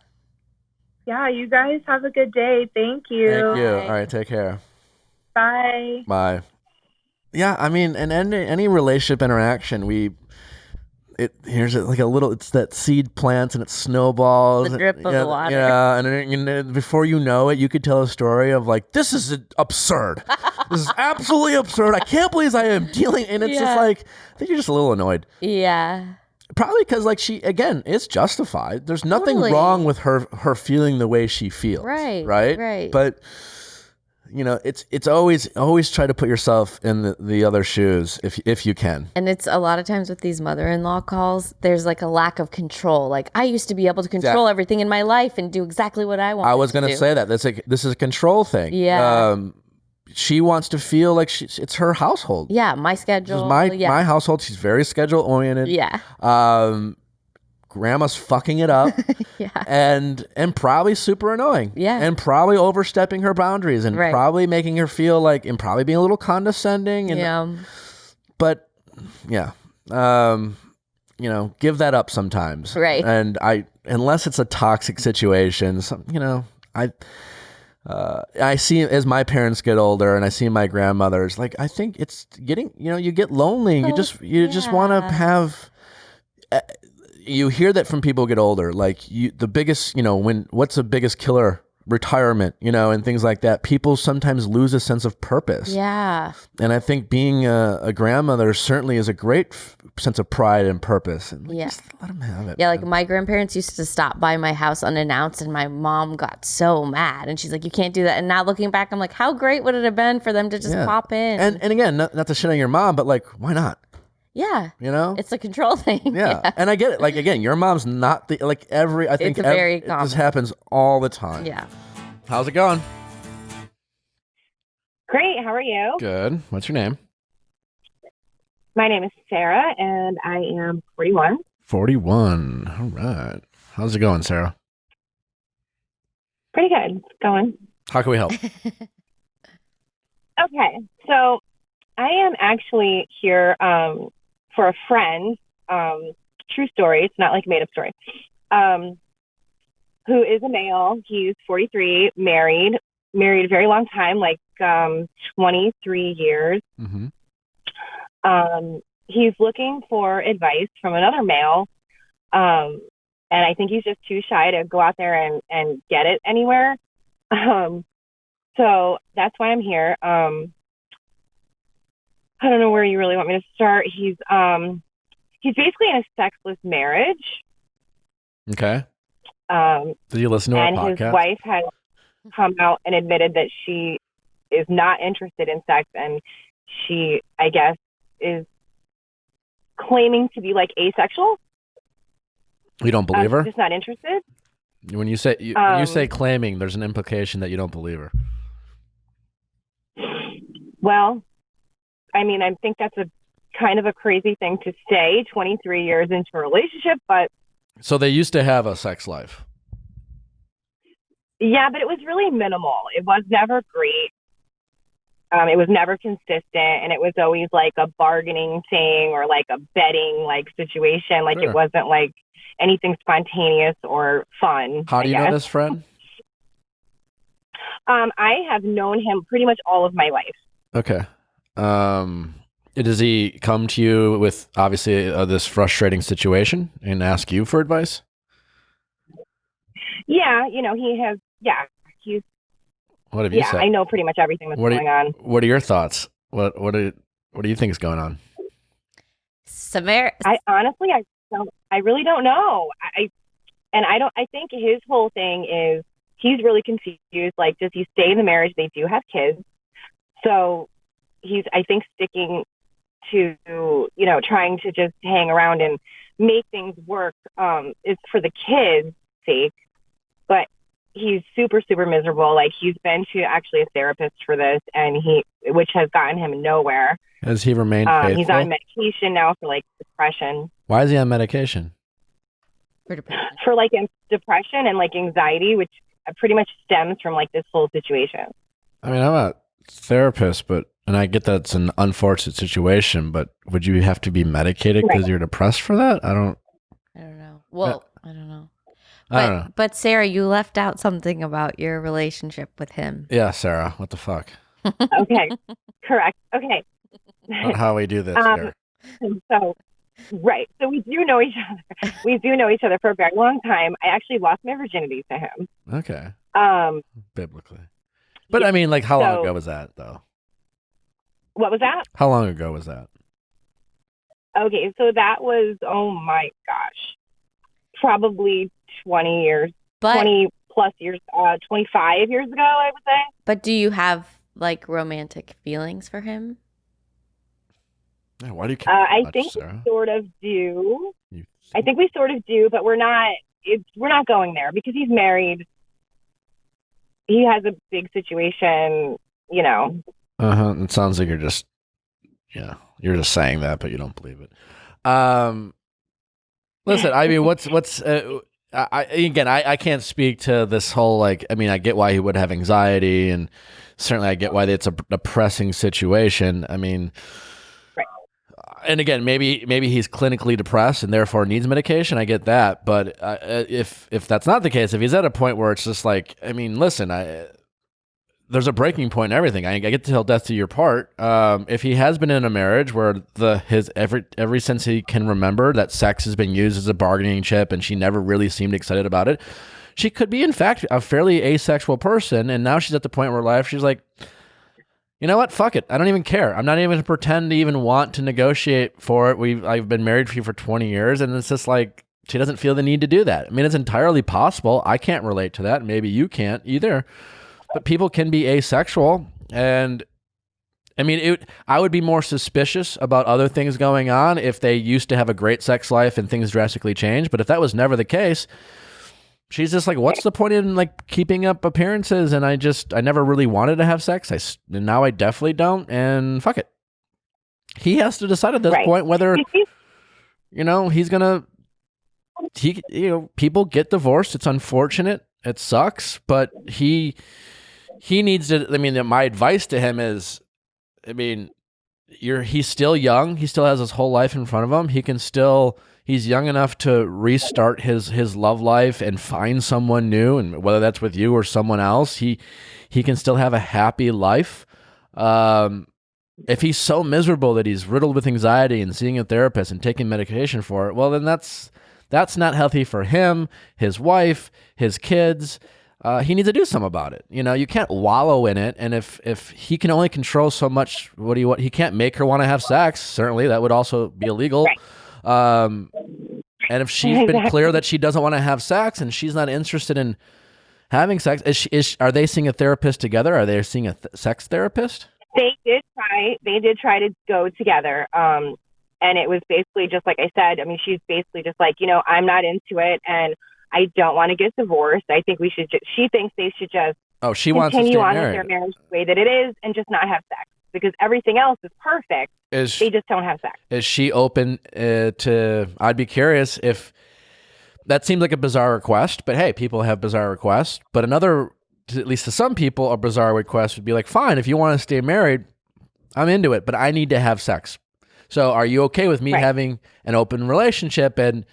Yeah, you guys have a good day. Thank you. Thank you. All right, take care. Bye. Bye. Yeah, I mean, and any relationship interaction, it's that seed plants and it snowballs. The drip of the water. Yeah, and before you know it, you could tell a story of like, this is absurd. This is absolutely absurd. I can't believe I am dealing, and it's just like, I think you're just a little annoyed. Yeah. Probably because like it's justified. There's nothing wrong with her feeling the way she feels. Right. But you know, it's always try to put yourself in the other shoes if you can. And it's a lot of times with these mother-in-law calls, there's like a lack of control. Like I used to be able to control everything in my life and do exactly what I want. I was going to say that. This is a control thing. Yeah. She wants to feel like it's her household. Yeah, my schedule. My household. She's very schedule oriented. Yeah. Grandma's fucking it up. Yeah. And probably super annoying. Yeah. And probably overstepping her boundaries and probably making her feel like, and probably being a little condescending. And, but yeah, you know, give that up sometimes. Right. And unless it's a toxic situation, you know, I see as my parents get older and I see my grandmothers, like, I think it's getting, you know, you get lonely. You just want to have, you hear that from people who get older, like the biggest, you know, what's the biggest killer? Retirement, you know, and things like that. People sometimes lose a sense of purpose. Yeah. And I think being a grandmother certainly is a great sense of pride and purpose. And just let them have it. Yeah, like my grandparents used to stop by my house unannounced and my mom got so mad. And she's like, you can't do that. And now looking back, I'm like, how great would it have been for them to just pop in? And again, not to shit on your mom, but like, why not? Yeah. You know? It's a control thing. Yeah. And I get it. Like, again, your mom's not this happens all the time. Yeah. How's it going? Great. How are you? Good. What's your name? My name is Sarah, and I am 41. 41. All right. How's it going, Sarah? Pretty good. It's going. How can we help? Okay. So I am actually here for a friend. True story. It's not like a made-up story. Who is a male. He's 43, married a very long time, like 23 years. Mm-hmm. He's looking for advice from another male, and I think he's just too shy to go out there and get it anywhere. So that's why I'm here. I don't know where you really want me to start. He's basically in a sexless marriage. Okay. Did you listen to our podcast? And his wife has come out and admitted that she is not interested in sex, and she, I guess, is claiming to be like asexual. You don't believe her? Just not interested. When you say claiming, there's an implication that you don't believe her. Well, I mean, I think that's a kind of a crazy thing to say 23 years into a relationship, but... So they used to have a sex life. Yeah, but it was really minimal. It was never great. It was never consistent, and it was always like a bargaining thing or like a betting like situation. Like, Sure. It wasn't like anything spontaneous or fun. How do you know this friend? I have known him pretty much all of my life. Okay. Does he come to you with obviously this frustrating situation and ask you for advice? Yeah, he has. Yeah, he's. What have you said? I know pretty much everything that's going on. What are your thoughts? What do you think is going on? I honestly, I really don't know. I think his whole thing is he's really confused. Like, does he stay in the marriage? They do have kids, so he's, I think, sticking to trying to just hang around and make things work. Is for the kids' sake, but he's super, super miserable. Like, he's been to actually a therapist for this, and which has gotten him nowhere. Has he remained faithful? He's on medication now for like depression. Why is he on medication? For depression. For like depression and like anxiety, which pretty much stems from like this whole situation. I mean, I'm a therapist, and I get that it's an unfortunate situation, but would you have to be medicated because you're depressed for that? I don't know. Well, I don't know. I don't know. But Sarah, you left out something about your relationship with him. Yeah, Sarah, what the fuck? Okay, correct. Okay. Not how we do this here. So we do know each other. We do know each other for a very long time. I actually lost my virginity to him. Okay. Biblically. But yeah, I mean, like, how long ago was that, though? What was that? How long ago was that? Okay, so that was, oh my gosh, probably 20 years, 20 plus years, 25 years ago, I would say. But do you have like romantic feelings for him? Yeah, why do you care I much, think Sarah? we sort of do. I think we sort of do, but we're not going there because he's married. He has a big situation, It sounds like you're just saying that, but you don't believe it. Listen, I mean, I can't speak to this whole, like, I mean, I get why he would have anxiety, and certainly I get why it's a depressing situation. I mean, right. And again, maybe he's clinically depressed and therefore needs medication. I get that, but if that's not the case, if he's at a point where it's just like, I mean, listen, there's a breaking point in everything. I get to tell death to your part. If he has been in a marriage where every since he can remember that sex has been used as a bargaining chip, and she never really seemed excited about it, she could be in fact a fairly asexual person. And now she's at the point where life, she's like, you know what? Fuck it. I don't even care. I'm not even going to pretend to even want to negotiate for it. I've been married for 20 years, and it's just like she doesn't feel the need to do that. I mean, it's entirely possible. I can't relate to that. Maybe you can't either. But people can be asexual, and I mean, I would be more suspicious about other things going on if they used to have a great sex life and things drastically changed. But if that was never the case, she's just like, what's the point in like keeping up appearances? And I never really wanted to have sex. And now I definitely don't. And fuck it. He has to decide at this point whether, he's gonna. People get divorced. It's unfortunate. It sucks, but he needs to. I mean, my advice to him is, I mean, he's still young. He still has his whole life in front of him. He's young enough to restart his love life and find someone new, and whether that's with you or someone else, he can still have a happy life. If he's so miserable that he's riddled with anxiety and seeing a therapist and taking medication for it, well, then that's not healthy for him, his wife, his kids. he needs to do something about it. You know, you can't wallow in it. And if he can only control so much, he can't make her want to have sex. Certainly, that would also be illegal. And if she's been clear that she doesn't want to have sex and she's not interested in having sex, are they seeing a therapist together? Are they seeing a sex therapist? They did try. They did try to go together. And it was basically just like I said. I mean, she's basically just like, you know, I'm not into it, and I don't want to get divorced. I think we should. She thinks they should just she wants to stay continue on married. with their marriage the way that it is, and just not have sex because everything else is perfect. They just don't have sex. Is she open to? I'd be curious if that seems like a bizarre request, but hey, people have bizarre requests. But another, at least to some people, a bizarre request would be like, fine, if you want to stay married, I'm into it, but I need to have sex. So are you okay with me having an open relationship and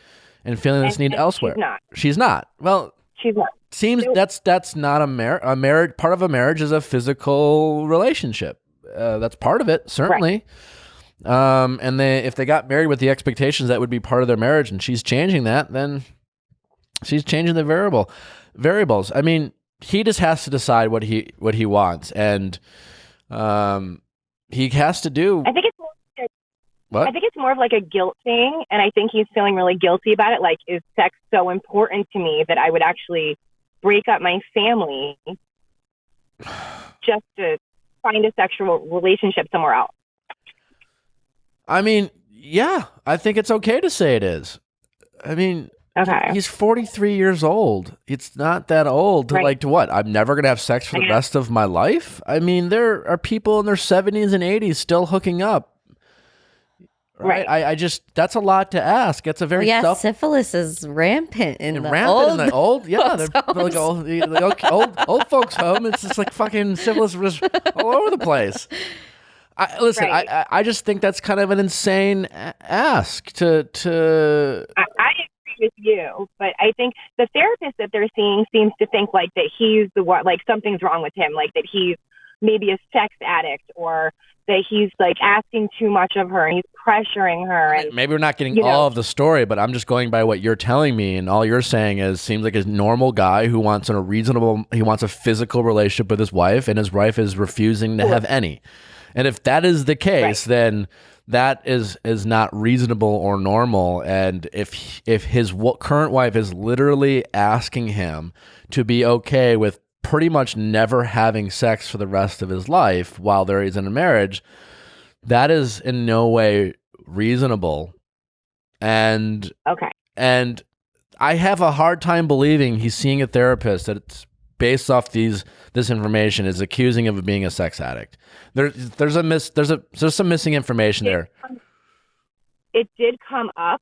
feeling this need elsewhere? She's not. Well, she's not. Seems that's not a marriage. Part of a marriage is a physical relationship. That's part of it, certainly. Right. And if they got married with the expectations that would be part of their marriage, and she's changing that, then she's changing the variables. I mean, he just has to decide what he wants, and he has to do. I think it's what? I think it's more of like a guilt thing, and I think he's feeling really guilty about it. Like, is sex so important to me that I would actually break up my family just to find a sexual relationship somewhere else? I mean, yeah, I think it's okay to say it is. I mean, he's 43 years old. It's not that old to what? I'm never going to have sex for the rest of my life? I mean, there are people in their 70s and 80s still hooking up. Right. I just, that's a lot to ask. It's a very syphilis is rampant in the old. Yeah, they're like old folks home. It's just like fucking syphilis all over the place. I just think that's kind of an insane ask to. I agree with you, but I think the therapist that they're seeing seems to think like that he's the one, like something's wrong with him, like that he's maybe a sex addict, or that he's like asking too much of her and he's pressuring her. And maybe we're not getting all of the story, but I'm just going by what you're telling me, and all you're saying is seems like a normal guy who wants he wants a physical relationship with his wife, and his wife is refusing to have any. And if that is the case, then that is not reasonable or normal. And if his current wife is literally asking him to be okay with pretty much never having sex for the rest of his life while there is in a marriage, that is in no way reasonable. And I have a hard time believing he's seeing a therapist that it's based off this information is accusing him of being a sex addict. There's some missing information there. It did come up.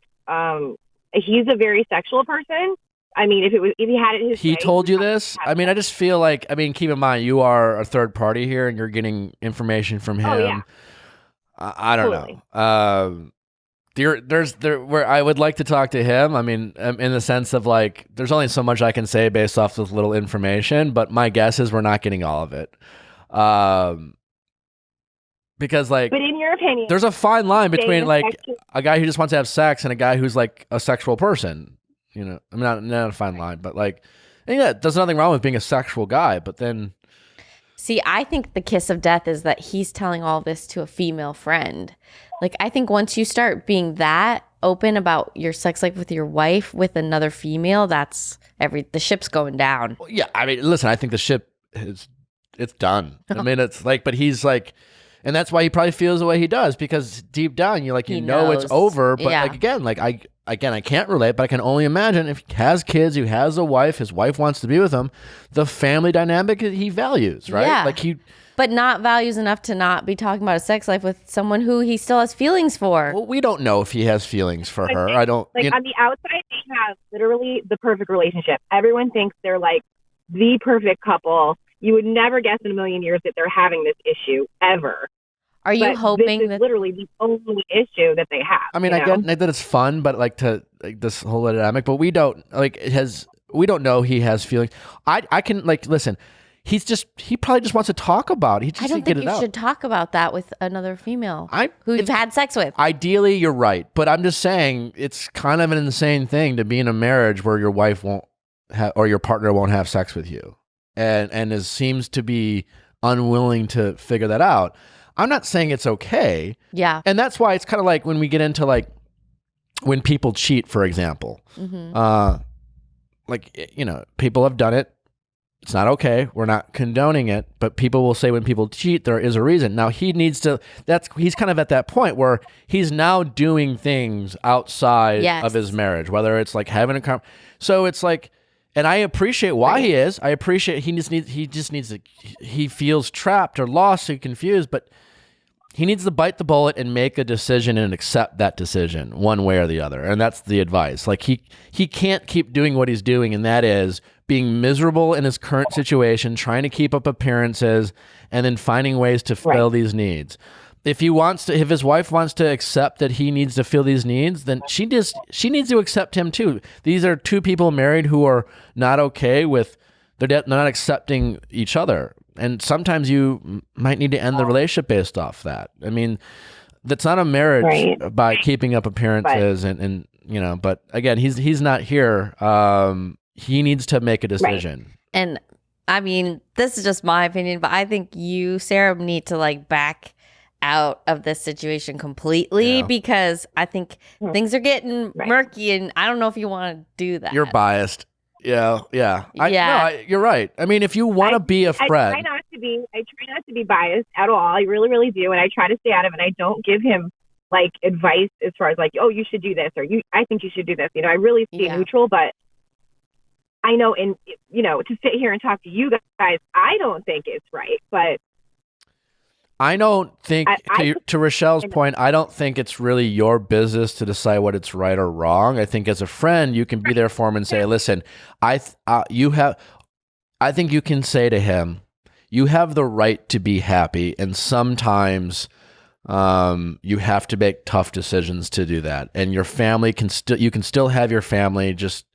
He's a very sexual person. I mean, if he had it his way, told you this? I mean, I just feel like, keep in mind, you are a third party here and you're getting information from him. Oh, yeah. I don't know. Where I would like to talk to him. I mean, in the sense of like, there's only so much I can say based off this little information, but my guess is we're not getting all of it. Because like, but in your opinion, there's a fine line between like a guy who just wants to have sex and a guy who's like a sexual person. You know, I mean, not a fine line, but like, there's nothing wrong with being a sexual guy, but then. See, I think the kiss of death is that he's telling all this to a female friend. Like, I think once you start being that open about your sex life with your wife with another female, the ship's going down. Well, yeah, I mean, listen, I think the ship it's done. I mean, it's like, but he's like, and that's why he probably feels the way he does, because deep down you're like, you know it's over, but like again, like I can't relate, but I can only imagine if he has kids, he has a wife, his wife wants to be with him, the family dynamic he values, right? Yeah. Like but not values enough to not be talking about a sex life with someone who he still has feelings for. Well, we don't know if he has feelings for her. I don't. Like on the outside, they have literally the perfect relationship. Everyone thinks they're like the perfect couple. You would never guess in a million years that they're having this issue ever. Are you hoping this is literally the only issue that they have? I mean, I get that it's fun, but like this whole dynamic, but we don't know he has feelings. I can like listen. He probably just wants to talk about it. I don't think you should talk about that with another female who you've had sex with. Ideally, you're right, but I'm just saying it's kind of an insane thing to be in a marriage where your wife won't or your partner won't have sex with you, and seems to be unwilling to figure that out. I'm not saying it's okay. Yeah. And that's why it's kind of like when we get into like when people cheat, for example, like, you know, people have done it. It's not okay. We're not condoning it, but people will say when people cheat, there is a reason. Now he's kind of at that point where he's now doing things outside of his marriage, whether it's like having a so it's like, and I appreciate why he is. I appreciate he just needs to, he feels trapped or lost or confused, but he needs to bite the bullet and make a decision and accept that decision one way or the other. And that's the advice. Like he can't keep doing what he's doing, and that is being miserable in his current situation, trying to keep up appearances, and then finding ways to fill these needs. If his wife wants to accept that he needs to fill these needs, then she needs to accept him too. These are two people married who are not okay with, they're not accepting each other. And sometimes you might need to end the relationship based off that. I mean, that's not a marriage by keeping up appearances and you know, but again, he's not here. He needs to make a decision. And I mean, this is just my opinion, but I think you, Sarah, need to like back out of this situation completely because I think things are getting murky, and I don't know if you want to do that. You're biased. Yeah. You're right. I mean, if you want to be a friend, I try not to be biased at all. I really, really do, and I try to stay out of it. I don't give him like advice as far as like, oh, you should do this, or I think you should do this. You know, I really stay neutral, but I know, and you know, to sit here and talk to you guys, I don't think it's right, but. I don't think, to Rochelle's point, I don't think it's really your business to decide what it's right or wrong. I think as a friend, you can be there for him and say, listen, I think you can say to him, you have the right to be happy. And sometimes you have to make tough decisions to do that. And your family you can still have your family, just,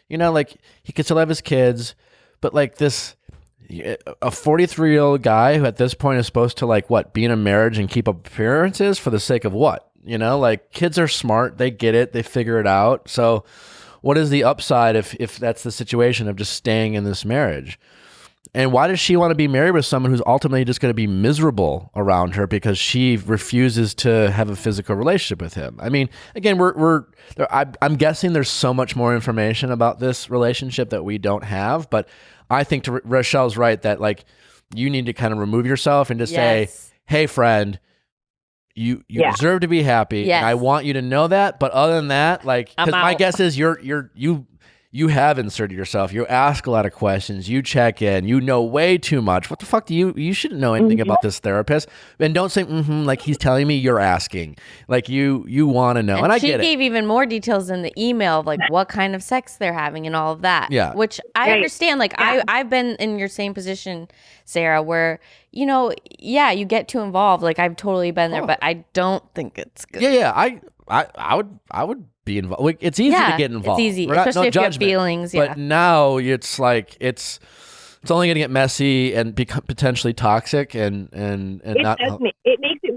you know, like he can still have his kids, but like this, a 43-year-old guy who at this point is supposed to like be in a marriage and keep up appearances for the sake of what? You know, like kids are smart. They get it. They figure it out. So what is the upside if that's the situation of just staying in this marriage? And why does she want to be married with someone who's ultimately just going to be miserable around her because she refuses to have a physical relationship with him? I mean, again, I'm guessing there's so much more information about this relationship that we don't have, but I think Rochelle's right that like you need to kind of remove yourself and just say, hey friend, you deserve to be happy. And I want you to know that. But other than that, like, because my guess is you have inserted yourself. You ask a lot of questions. You check in. You know way too much. What the fuck do you shouldn't know anything about this therapist. And don't say, like he's telling me, you're asking. Like you want to know. And I get it. She gave even more details in the email of like what kind of sex they're having and all of that. Yeah. Which I understand. Like I've been in your same position, Sarah, where, you know, you get too involved. Like I've totally been there, but I don't think it's good. Yeah. I would be involved. It's easy to get involved. It's easy, especially if you have feelings. But now it's like it's only going to get messy and become potentially toxic and not. It makes it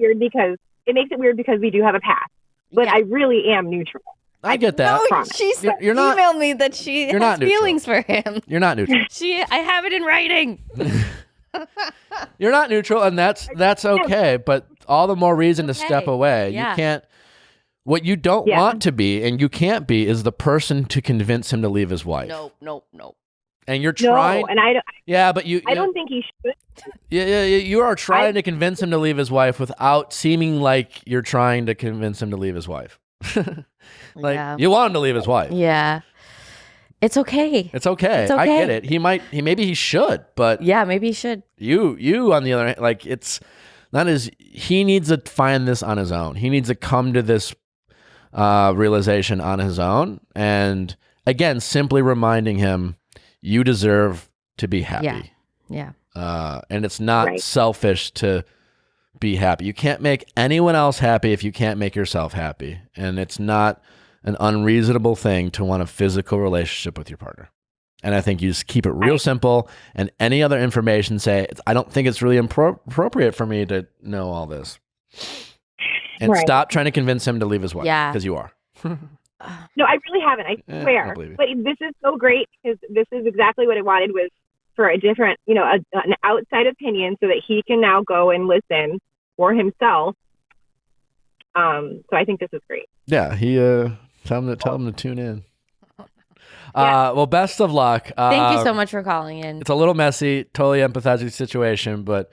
weird because we do have a past. But I really am neutral. I get that. No, she's emailed me that she has feelings for him. You're not neutral. I have it in writing. You're not neutral, and that's okay. But all the more reason to step away. You can't. What you don't want to be, and you can't be, is the person to convince him to leave his wife. No. And you're trying. No, and I don't. Yeah, but I don't think he should. Yeah. You are trying to convince him to leave his wife without seeming like you're trying to convince him to leave his wife. You want him to leave his wife. Yeah. It's okay. It's okay. I get it. Maybe he should, but maybe he should. You on the other hand, like he needs to find this on his own. He needs to come to this realization on his own, and again, simply reminding him, you deserve to be happy. And it's not selfish to be happy. You can't make anyone else happy if you can't make yourself happy, and it's not an unreasonable thing to want a physical relationship with your partner. And I think you just keep it real simple, and any other information, say, I don't think it's really appropriate for me to know all this. And stop trying to convince him to leave his wife, because you are. No, I really haven't. I I swear. believe you. But this is so great because this is exactly what I wanted was for a different, an outside opinion so that he can now go and listen for himself. So I think this is great. Yeah, he tell him to tune in. Yeah. Well, best of luck. Thank you so much for calling in. It's a little messy, totally empathetic situation, but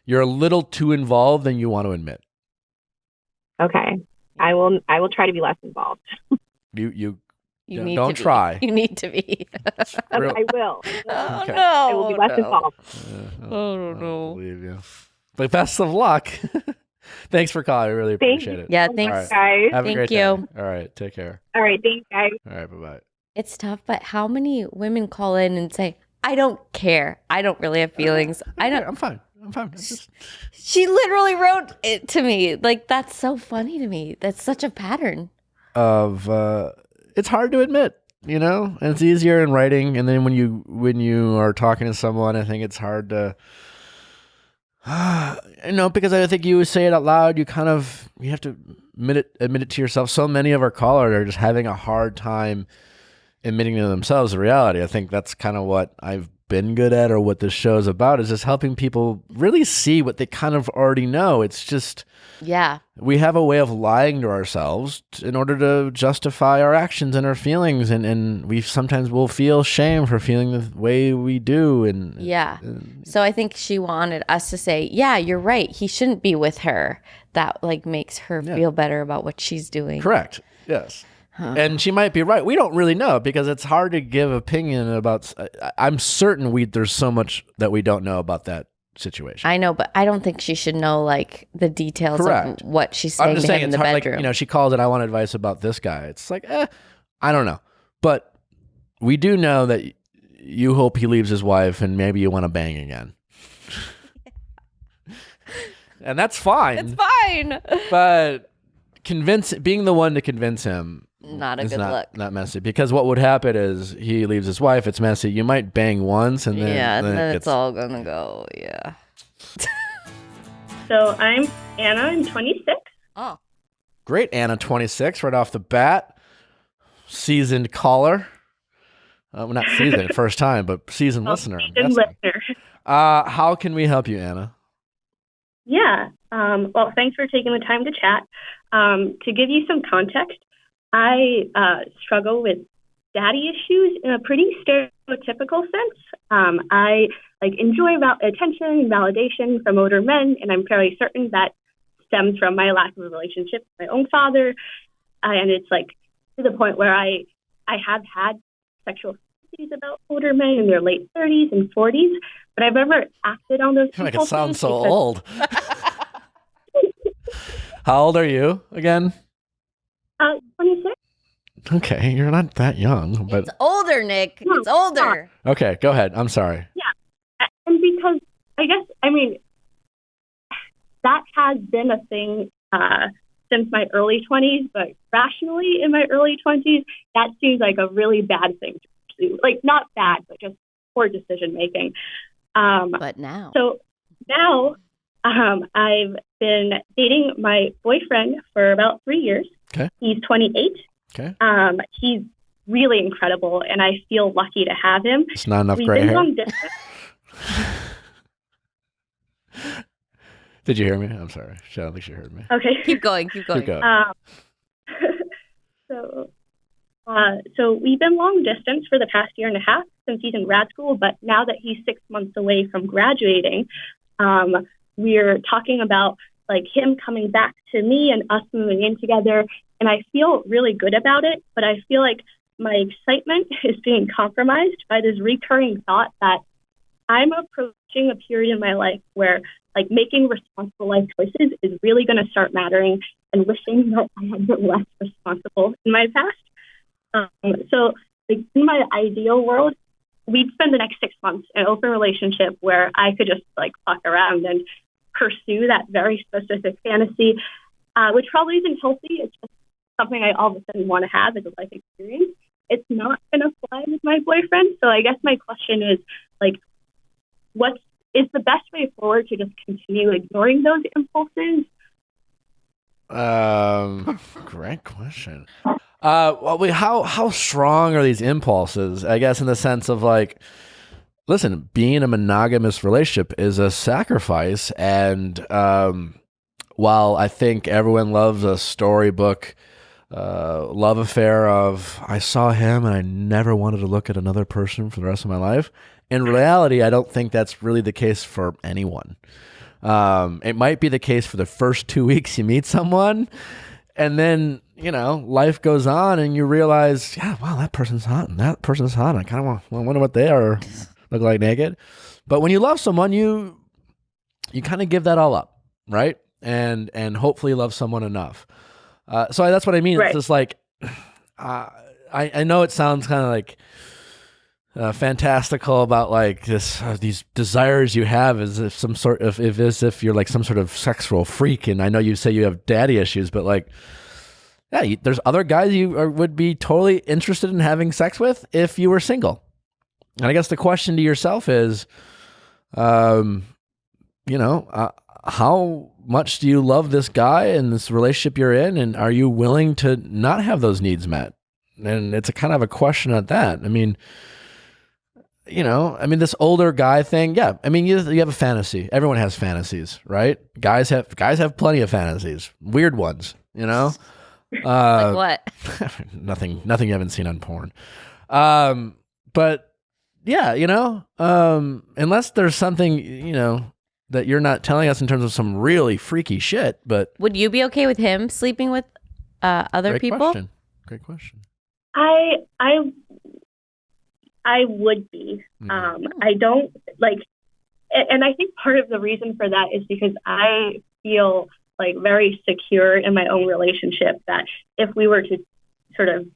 you're a little too involved than you want to admit. Okay. I will try to be less involved. You need don't to be. try. You need to be. Real- I will. Oh, Okay. no. I will be less no. involved. I Oh, no. believe you. But best of luck. Thanks for calling. I really Thank appreciate you. it. Yeah, All thanks. right. Guys. Have a Thank great you. day. All right. Take care. All right. Thanks, guys. All right. Bye-bye. It's tough, but how many women call in and say, I don't care. I don't really have feelings. I don't. I'm fine. It's just... She literally wrote it to me. Like, that's so funny to me. That's such a pattern. It's hard to admit, and it's easier in writing. And then when you are talking to someone, I think it's hard to, because I think you say it out loud. You have to admit it to yourself. So many of our callers are just having a hard time admitting to themselves the reality. I think that's kind of what I've been good at, or what this show is about, is just helping people really see what they kind of already know. It's just, Yeah. we have a way of lying to ourselves in order to justify our actions and our feelings. And we sometimes will feel shame for feeling the way we do. And Yeah. So I think she wanted us to say, yeah, you're right. He shouldn't be with her. That makes her feel better about what she's doing. Correct. Yes. And she might be right. We don't really know, because it's hard to give opinion about. I'm certain there's so much that we don't know about that situation. I know, but I don't think she should know the details Correct. of what she's I'm saying just to him saying in it's the hard. bedroom. She called and I want advice about this guy. It's I don't know, but we do know that you hope he leaves his wife and maybe you want to bang again. And that's fine. It's fine. But being the one to convince him, Not a is good look. not messy, because what would happen is he leaves his wife. It's messy. You might bang once, and then then it's all gonna go. Yeah. So I'm Anna. I'm 26. Oh. great. Anna, 26, right off the bat, seasoned caller. Well, not seasoned, first time, but seasoned listener. I'm Seasoned guessing. listener. How can we help you, Anna? Yeah. Well, thanks for taking the time to chat. To give you some context, I struggle with daddy issues in a pretty stereotypical sense. I enjoy attention and validation from older men, and I'm fairly certain that stems from my lack of a relationship with my own father. And it's to the point where I have had sexual fantasies about older men in their late 30s and 40s, but I've never acted on those. You make it sound so old. How old are you again? 26. Okay, you're not that young, but It's older, Nick. It's older. okay, go ahead. I'm sorry. And because that has been a thing since my early 20s, but rationally in my early 20s, that seems like a really bad thing to do. Not bad, but just poor decision making. But now. So now I've been dating my boyfriend for about 3 years. Okay. He's 28. Okay. He's really incredible, and I feel lucky to have him. It's not enough We've gray been hair. long distance. Did you hear me? I'm sorry. I don't think she heard me. Okay. Keep going. Keep going. So we've been long distance for the past year and a half since he's in grad school, but now that he's 6 months away from graduating, we're talking about him coming back to me and us moving in together, and I feel really good about it, but I feel like my excitement is being compromised by this recurring thought that I'm approaching a period in my life where making responsible life choices is really going to start mattering, and wishing that I had been less responsible in my past. So in my ideal world, we'd spend the next 6 months in an open relationship where I could just fuck around and pursue that very specific fantasy, which probably isn't healthy. It's just something I all of a sudden want to have as a life experience. It's not going to fly with my boyfriend. So I guess my question is what is the best way forward to just continue ignoring those impulses? Great question. How strong are these impulses? I guess in the sense of like, listen, being a monogamous relationship is a sacrifice, and while I think everyone loves a storybook love affair of I saw him and I never wanted to look at another person for the rest of my life, in reality, I don't think that's really the case for anyone. It might be the case for the first 2 weeks you meet someone, and then, life goes on and you realize, yeah, wow, that person's hot and that person's hot. I kind of wonder what they are look like naked. But when you love someone, you kind of give that all up, right? And hopefully love someone enough. So that's what I mean. Right. It's just like, I know it sounds kind of like fantastical about like these desires you have as if you're like some sort of sexual freak. And I know you say you have daddy issues, but like, yeah, there's other guys you would be totally interested in having sex with if you were single. And I guess the question to yourself is, how much do you love this guy and this relationship you're in, and are you willing to not have those needs met? And it's a kind of a question at that. I mean, this older guy thing. Yeah. I mean, you have a fantasy. Everyone has fantasies, right? Guys have plenty of fantasies, weird ones, like what? Nothing you haven't seen on porn. But yeah, unless there's something, that you're not telling us in terms of some really freaky shit, but would you be okay with him sleeping with other people? Great question. I would be. I don't like, and I think part of the reason for that is because I feel like very secure in my own relationship that if we were to sort of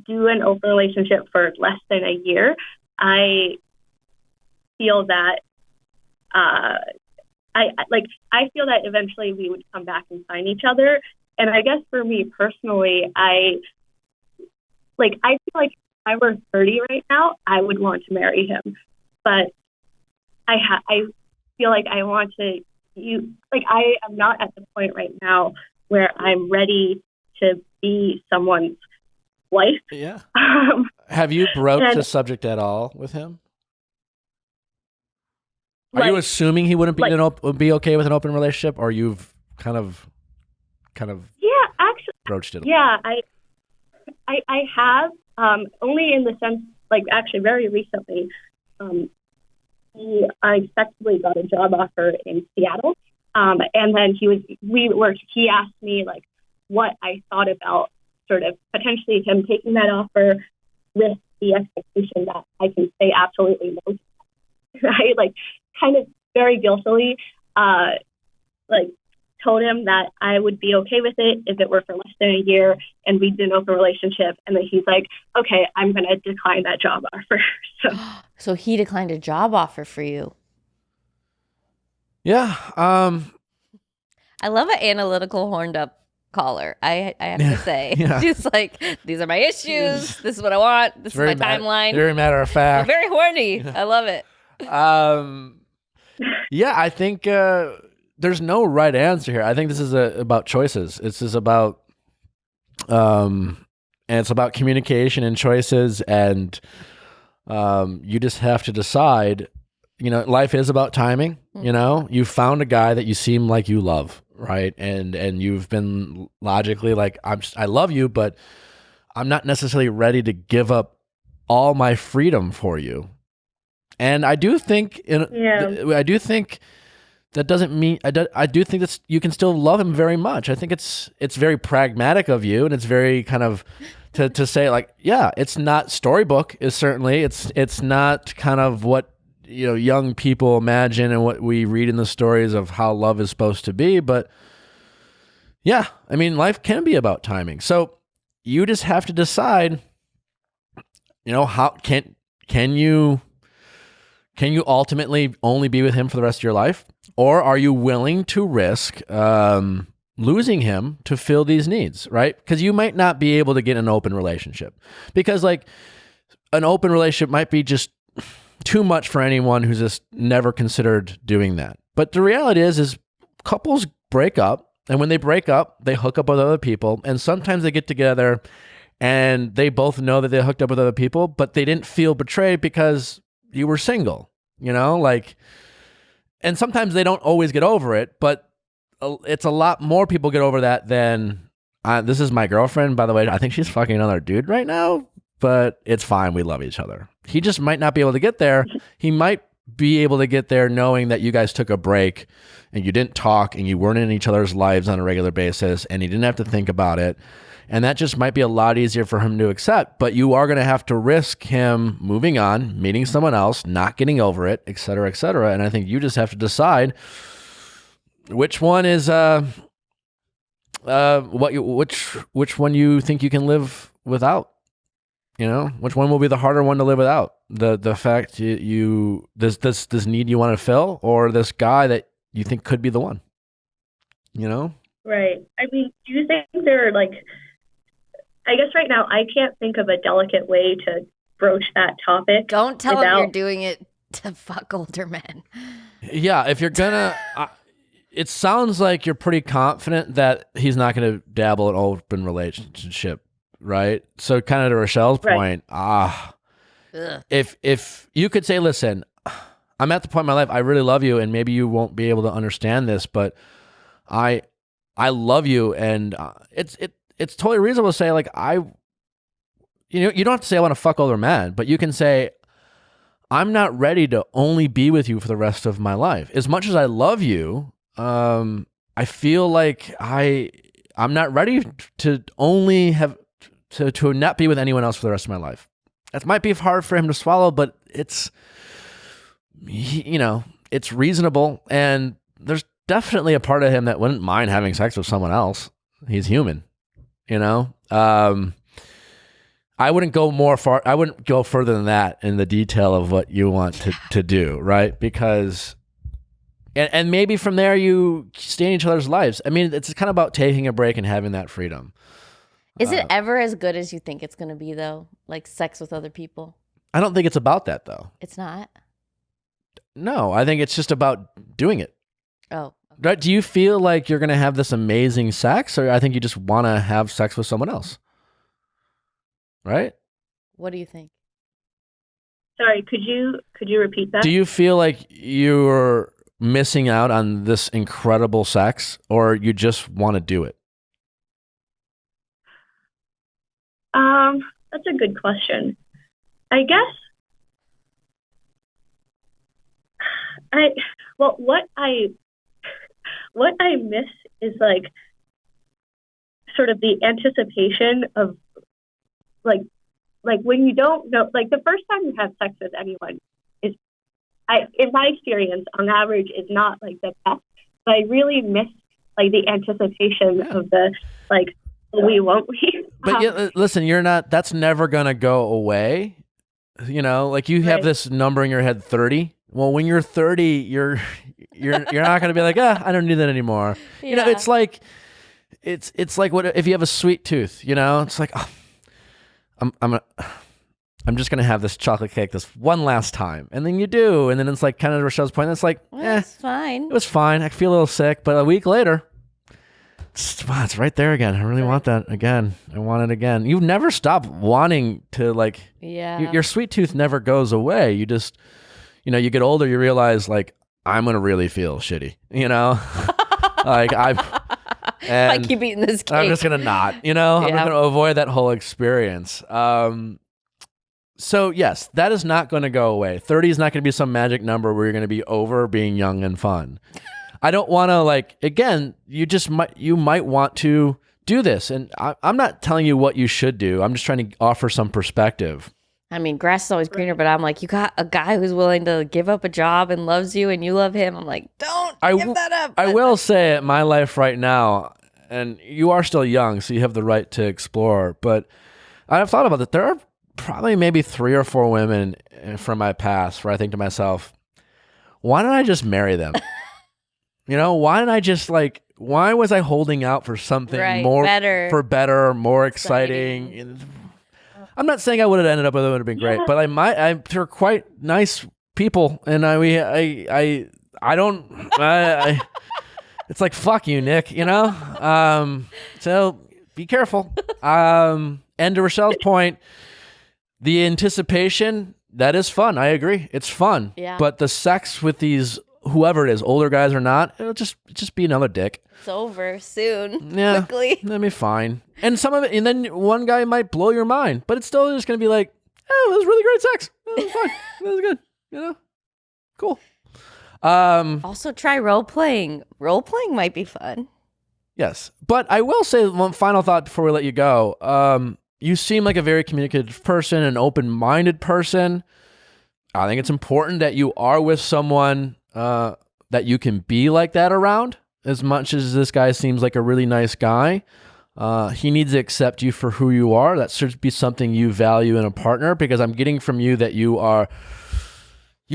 do an open relationship for less than a year, I feel that I feel that eventually we would come back and find each other. And I guess for me personally, I feel like if I were 30 right now, I would want to marry him. But I feel like I want to, I am not at the point right now where I'm ready to be someone's wife. Yeah. Have you broached the subject at all with him? Are you assuming he wouldn't be okay with an open relationship, or you've kind of actually broached it? Yeah, I have only in the sense actually very recently. He unexpectedly got a job offer in Seattle, and then he asked me what I thought about sort of potentially him taking that offer with the expectation that I can say absolutely no, right? Kind of very guiltily, told him that I would be okay with it if it were for less than a year and we did an open relationship. And then he's like, okay, I'm going to decline that job offer. So he declined a job offer for you. Yeah. I love an analytical horned up caller. I have to say, she's like, these are my issues. This is what I want. This is my timeline. Very matter of fact. I'm very horny. I love it. Yeah, I think there's no right answer here. I think this is about choices. This is about, and it's about communication and choices, and you just have to decide. Life is about timing. You found a guy that you seem like you love, right? And you've been logically like, I love you, but I'm not necessarily ready to give up all my freedom for you. And I do think, that doesn't mean, I do think that you can still love him very much. I think it's very pragmatic of you, and it's very kind of to say it's not storybook is certainly, it's not kind of what, young people imagine and what we read in the stories of how love is supposed to be. But yeah, I mean, life can be about timing. So you just have to decide, how can you ultimately only be with him for the rest of your life? Or are you willing to risk losing him to fill these needs, right? Because you might not be able to get an open relationship. Because an open relationship might be just too much for anyone who's just never considered doing that. But the reality is couples break up And when they break up, they hook up with other people. And sometimes they get together and they both know that they hooked up with other people, but they didn't feel betrayed because you were single, you know, like, and sometimes they don't always get over it, but it's a lot more people get over that than this is my girlfriend, by the way. I think she's fucking another dude right now, but it's fine. We love each other. He just might not be able to get there. He might be able to get there knowing that you guys took a break and you didn't talk and you weren't in each other's lives on a regular basis and he didn't have to think about it. And that just might be a lot easier for him to accept, but you are going to have to risk him moving on, meeting someone else, not getting over it, et cetera, et cetera. And I think you just have to decide which one is, which one you think you can live without, you know, which one will be the harder one to live without? The fact this need you want to fill, or this guy that you think could be the one, you know? Right. I mean, do you think they're like, I guess right now I can't think of a delicate way to broach that topic. Don't tell him you're doing it to fuck older men. Yeah, if you're gonna, it sounds like you're pretty confident that he's not gonna dabble in open relationship, right? So kind of to Rochelle's point, if you could say, listen, I'm at the point in my life, I really love you, and maybe you won't be able to understand this, but I love you, and it's totally reasonable to say, like, you don't have to say I want to fuck older men, but you can say, I'm not ready to only be with you for the rest of my life. As much as I love you, I feel like I'm not ready to only have to not be with anyone else for the rest of my life. That might be hard for him to swallow, but it's, you know, it's reasonable, and there's definitely a part of him that wouldn't mind having sex with someone else. He's human, you know? I wouldn't go further than that in the detail of what you want to do, right? Because, and maybe from there you stay in each other's lives. I mean, it's kind of about taking a break and having that freedom. Is it ever as good as you think it's going to be, though? Like sex with other people? I don't think it's about that, though. It's not? No, I think it's just about doing it. Oh. Right? Do you feel like you're going to have this amazing sex, or I think you just want to have sex with someone else? Right? What do you think? Sorry, could you repeat that? Do you feel like you're missing out on this incredible sex, or you just want to do it? That's a good question. I guess what I miss is like sort of the anticipation of like when you don't know, like the first time you have sex with anyone is, in my experience, on average, is not like the best. But I really miss like the anticipation of the like, we won't we? But listen, that's never gonna go away. You know, like you have this number in your head, 30. Well, when you're 30, you're not gonna be like, I don't need that anymore. Yeah. You know, it's like what if you have a sweet tooth, you know? It's like, I'm just gonna have this chocolate cake this one last time, and then you do, and then it's like kind of Rochelle's point. It's like, it's fine. It was fine. I feel a little sick, but a week later, it's right there again. I really want that again. I want it again. You never stop wanting to, like, your sweet tooth never goes away. You just, you know, you get older, you realize, like, I'm gonna really feel shitty, you know, like I keep eating this cake. I'm just gonna not, you know, I'm gonna avoid that whole experience. So yes, that is not going to go away. 30 is not going to be some magic number where you're going to be over being young and fun. I don't want to, like, again, you might want to do this. And I'm not telling you what you should do. I'm just trying to offer some perspective. I mean, grass is always greener, but I'm like, you got a guy who's willing to give up a job and loves you and you love him. I'm like, don't give that up. I will say it, my life right now, and you are still young, so you have the right to explore. But I've thought about it. There are probably maybe 3 or 4 women from my past where I think to myself, why don't I just marry them? You know, why didn't I just, like, why was I holding out for something better, more exciting? I'm not saying I would have ended up with it, would have been great, but they're quite nice people, and It's like, fuck you, Nick, you know? So be careful. And to Rochelle's point, the anticipation, that is fun. I agree. It's fun. Yeah. But the sex with these, whoever it is, older guys or not, it'll just be another dick. It's over soon. Yeah. Quickly. That'll be fine. And some of it, and then one guy might blow your mind, but it's still just going to be like, oh, it was really great sex. It was fine. It was good. You know? Cool. Also try role playing. Role playing might be fun. Yes. But I will say one final thought before we let you go. You seem like a very communicative person, an open-minded person. I think it's important that you are with someone that you can be like that around. As much as this guy seems like a really nice guy, he needs to accept you for who you are. That should be something you value in a partner, because I'm getting from you that you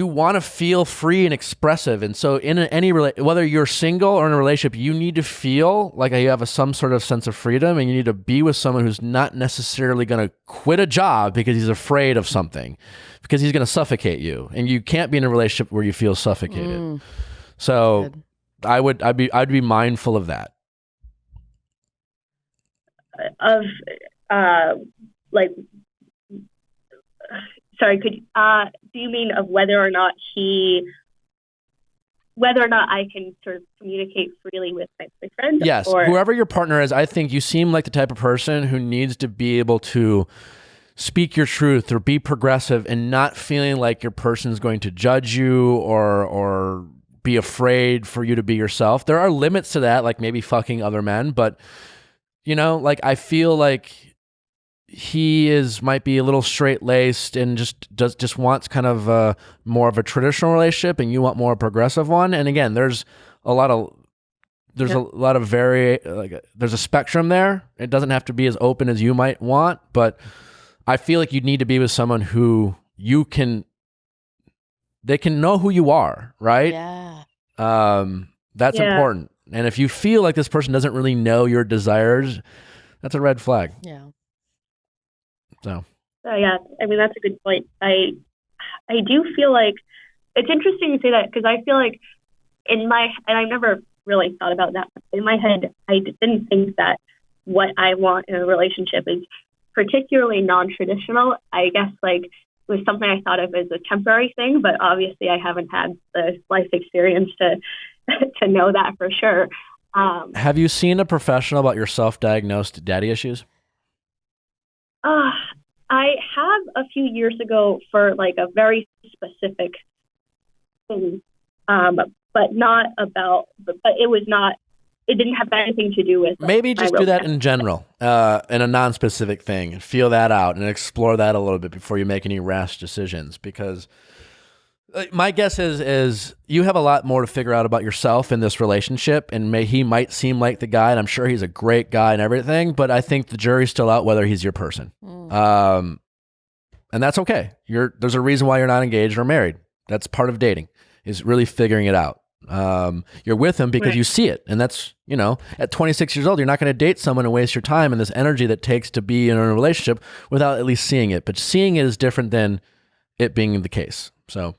want to feel free and expressive. And so in whether you're single or in a relationship, you need to feel like you have some sort of sense of freedom, and you need to be with someone who's not necessarily going to quit a job because he's afraid of something, because he's going to suffocate you. And you can't be in a relationship where you feel suffocated. So I'd be mindful of that. Of sorry, do you mean of whether or not I can sort of communicate freely with my boyfriend? Yes, or whoever your partner is, I think you seem like the type of person who needs to be able to speak your truth or be progressive and not feeling like your person's going to judge you or be afraid for you to be yourself. There are limits to that, like maybe fucking other men, but you know, like I feel like he might be a little straight-laced and just wants kind of more of a traditional relationship, and you want more of a progressive one. And again, there's a spectrum there. It doesn't have to be as open as you might want, but I feel like you need to be with someone who they can know who you are, right? Yeah. That's important. And if you feel like this person doesn't really know your desires, that's a red flag. Yeah. So. Yeah, I mean, that's a good point. I do feel like it's interesting to say that, because I feel like and I never really thought about that. In my head, I didn't think that what I want in a relationship is particularly non-traditional. I guess like it was something I thought of as a temporary thing, but obviously I haven't had the life experience to know that for sure. Have you seen a professional about your self-diagnosed daddy issues? I have a few years ago for like a very specific thing, but not about. But it didn't have anything to do with. Maybe just do that in general, in a non-specific thing, and feel that out and explore that a little bit before you make any rash decisions. Because my guess is you have a lot more to figure out about yourself in this relationship, and he might seem like the guy, and I'm sure he's a great guy and everything, but I think the jury's still out whether he's your person. And that's okay. There's a reason why you're not engaged or married. That's part of dating, is really figuring it out. You're with him because you see it, and that's, at 26 years old, you're not going to date someone and waste your time and this energy that takes to be in a relationship without at least seeing it. But seeing it is different than it being the case. So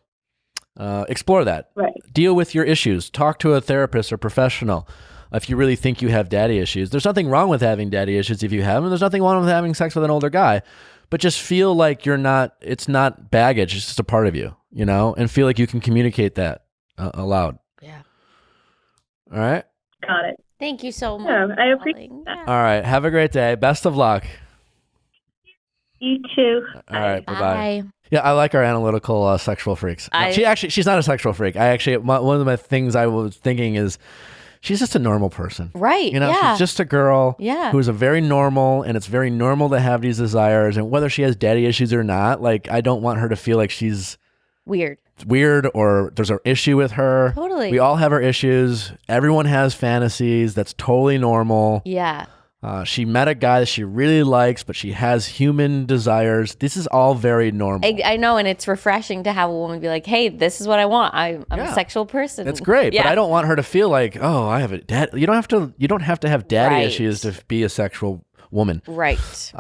explore that. Right. Deal with your issues. Talk to a therapist or professional if you really think you have daddy issues. There's nothing wrong with having daddy issues if you have them. There's nothing wrong with having sex with an older guy. But just feel like it's not baggage. It's just a part of you, and feel like you can communicate that aloud. Yeah. All right. Got it. Thank you so much. Yeah, I appreciate that. Yeah. All right. Have a great day. Best of luck. You too. All right. Bye-bye. Bye. Yeah, I like our analytical sexual freaks. She's not a sexual freak. One of my things I was thinking is she's just a normal person. Right. She's just a girl who's a very normal, and it's very normal to have these desires. And whether she has daddy issues or not, like, I don't want her to feel like she's weird or there's an issue with her. Totally. We all have our issues. Everyone has fantasies. That's totally normal. Yeah. She met a guy that she really likes, but she has human desires. This is all very normal. I know, and it's refreshing to have a woman be like, "Hey, this is what I want. I'm a sexual person." It's great, but I don't want her to feel like, "Oh, I have a dad." You don't have to have daddy issues to be a sexual woman. Right.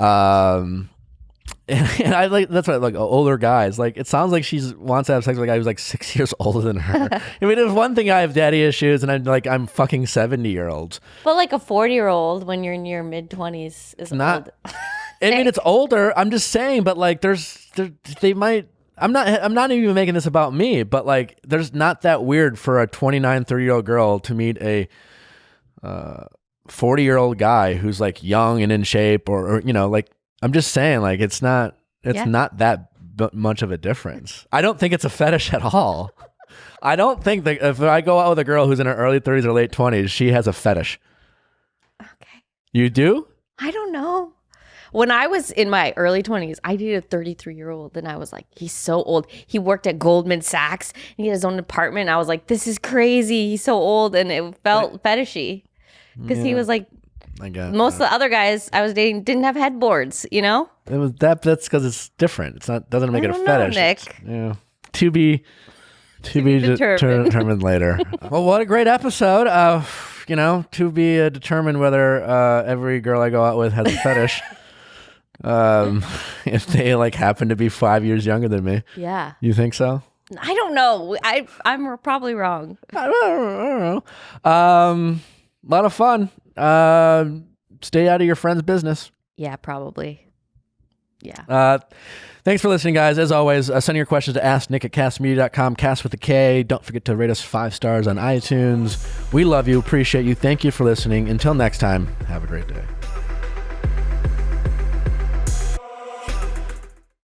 And I like that's why like older guys. Like it sounds like she wants to have sex with a guy who's like 6 years older than her. I mean, if one thing I have daddy issues, and I'm fucking 70-year-olds. But like a 40-year-old when you're in your mid-20s is Not. old. I mean, it's older. I'm just saying, but like they might. I'm not even making this about me, but like there's not that weird for a 29, 30-year-old girl to meet a 40-year-old guy who's like young and in shape, or you know, like. I'm just saying, like, it's not that much of a difference. I don't think it's a fetish at all. I don't think that if I go out with a girl who's in her early 30s or late 20s, she has a fetish. Okay. You do? I don't know. When I was in my early 20s, I dated a 33-year-old, and I was like, he's so old. He worked at Goldman Sachs, and he had his own apartment. And I was like, this is crazy. He's so old, and it felt fetishy because he was like, most of the other guys I was dating didn't have headboards, you know? It was that's because it's different. It's not doesn't make it a fetish. Nick. Yeah. To be determined later. Well, what a great episode. You know, to be determined whether every girl I go out with has a fetish. If they like happen to be 5 years younger than me. Yeah. You think so? I don't know. I'm probably wrong. I don't know. A lot of fun. Stay out of your friend's business. Yeah, probably. Yeah. Thanks for listening, guys. As always, send your questions to asknick@castmedia.com, cast with a K. Don't forget to rate us 5 stars on iTunes. We love you. Appreciate you. Thank you for listening. Until next time, have a great day.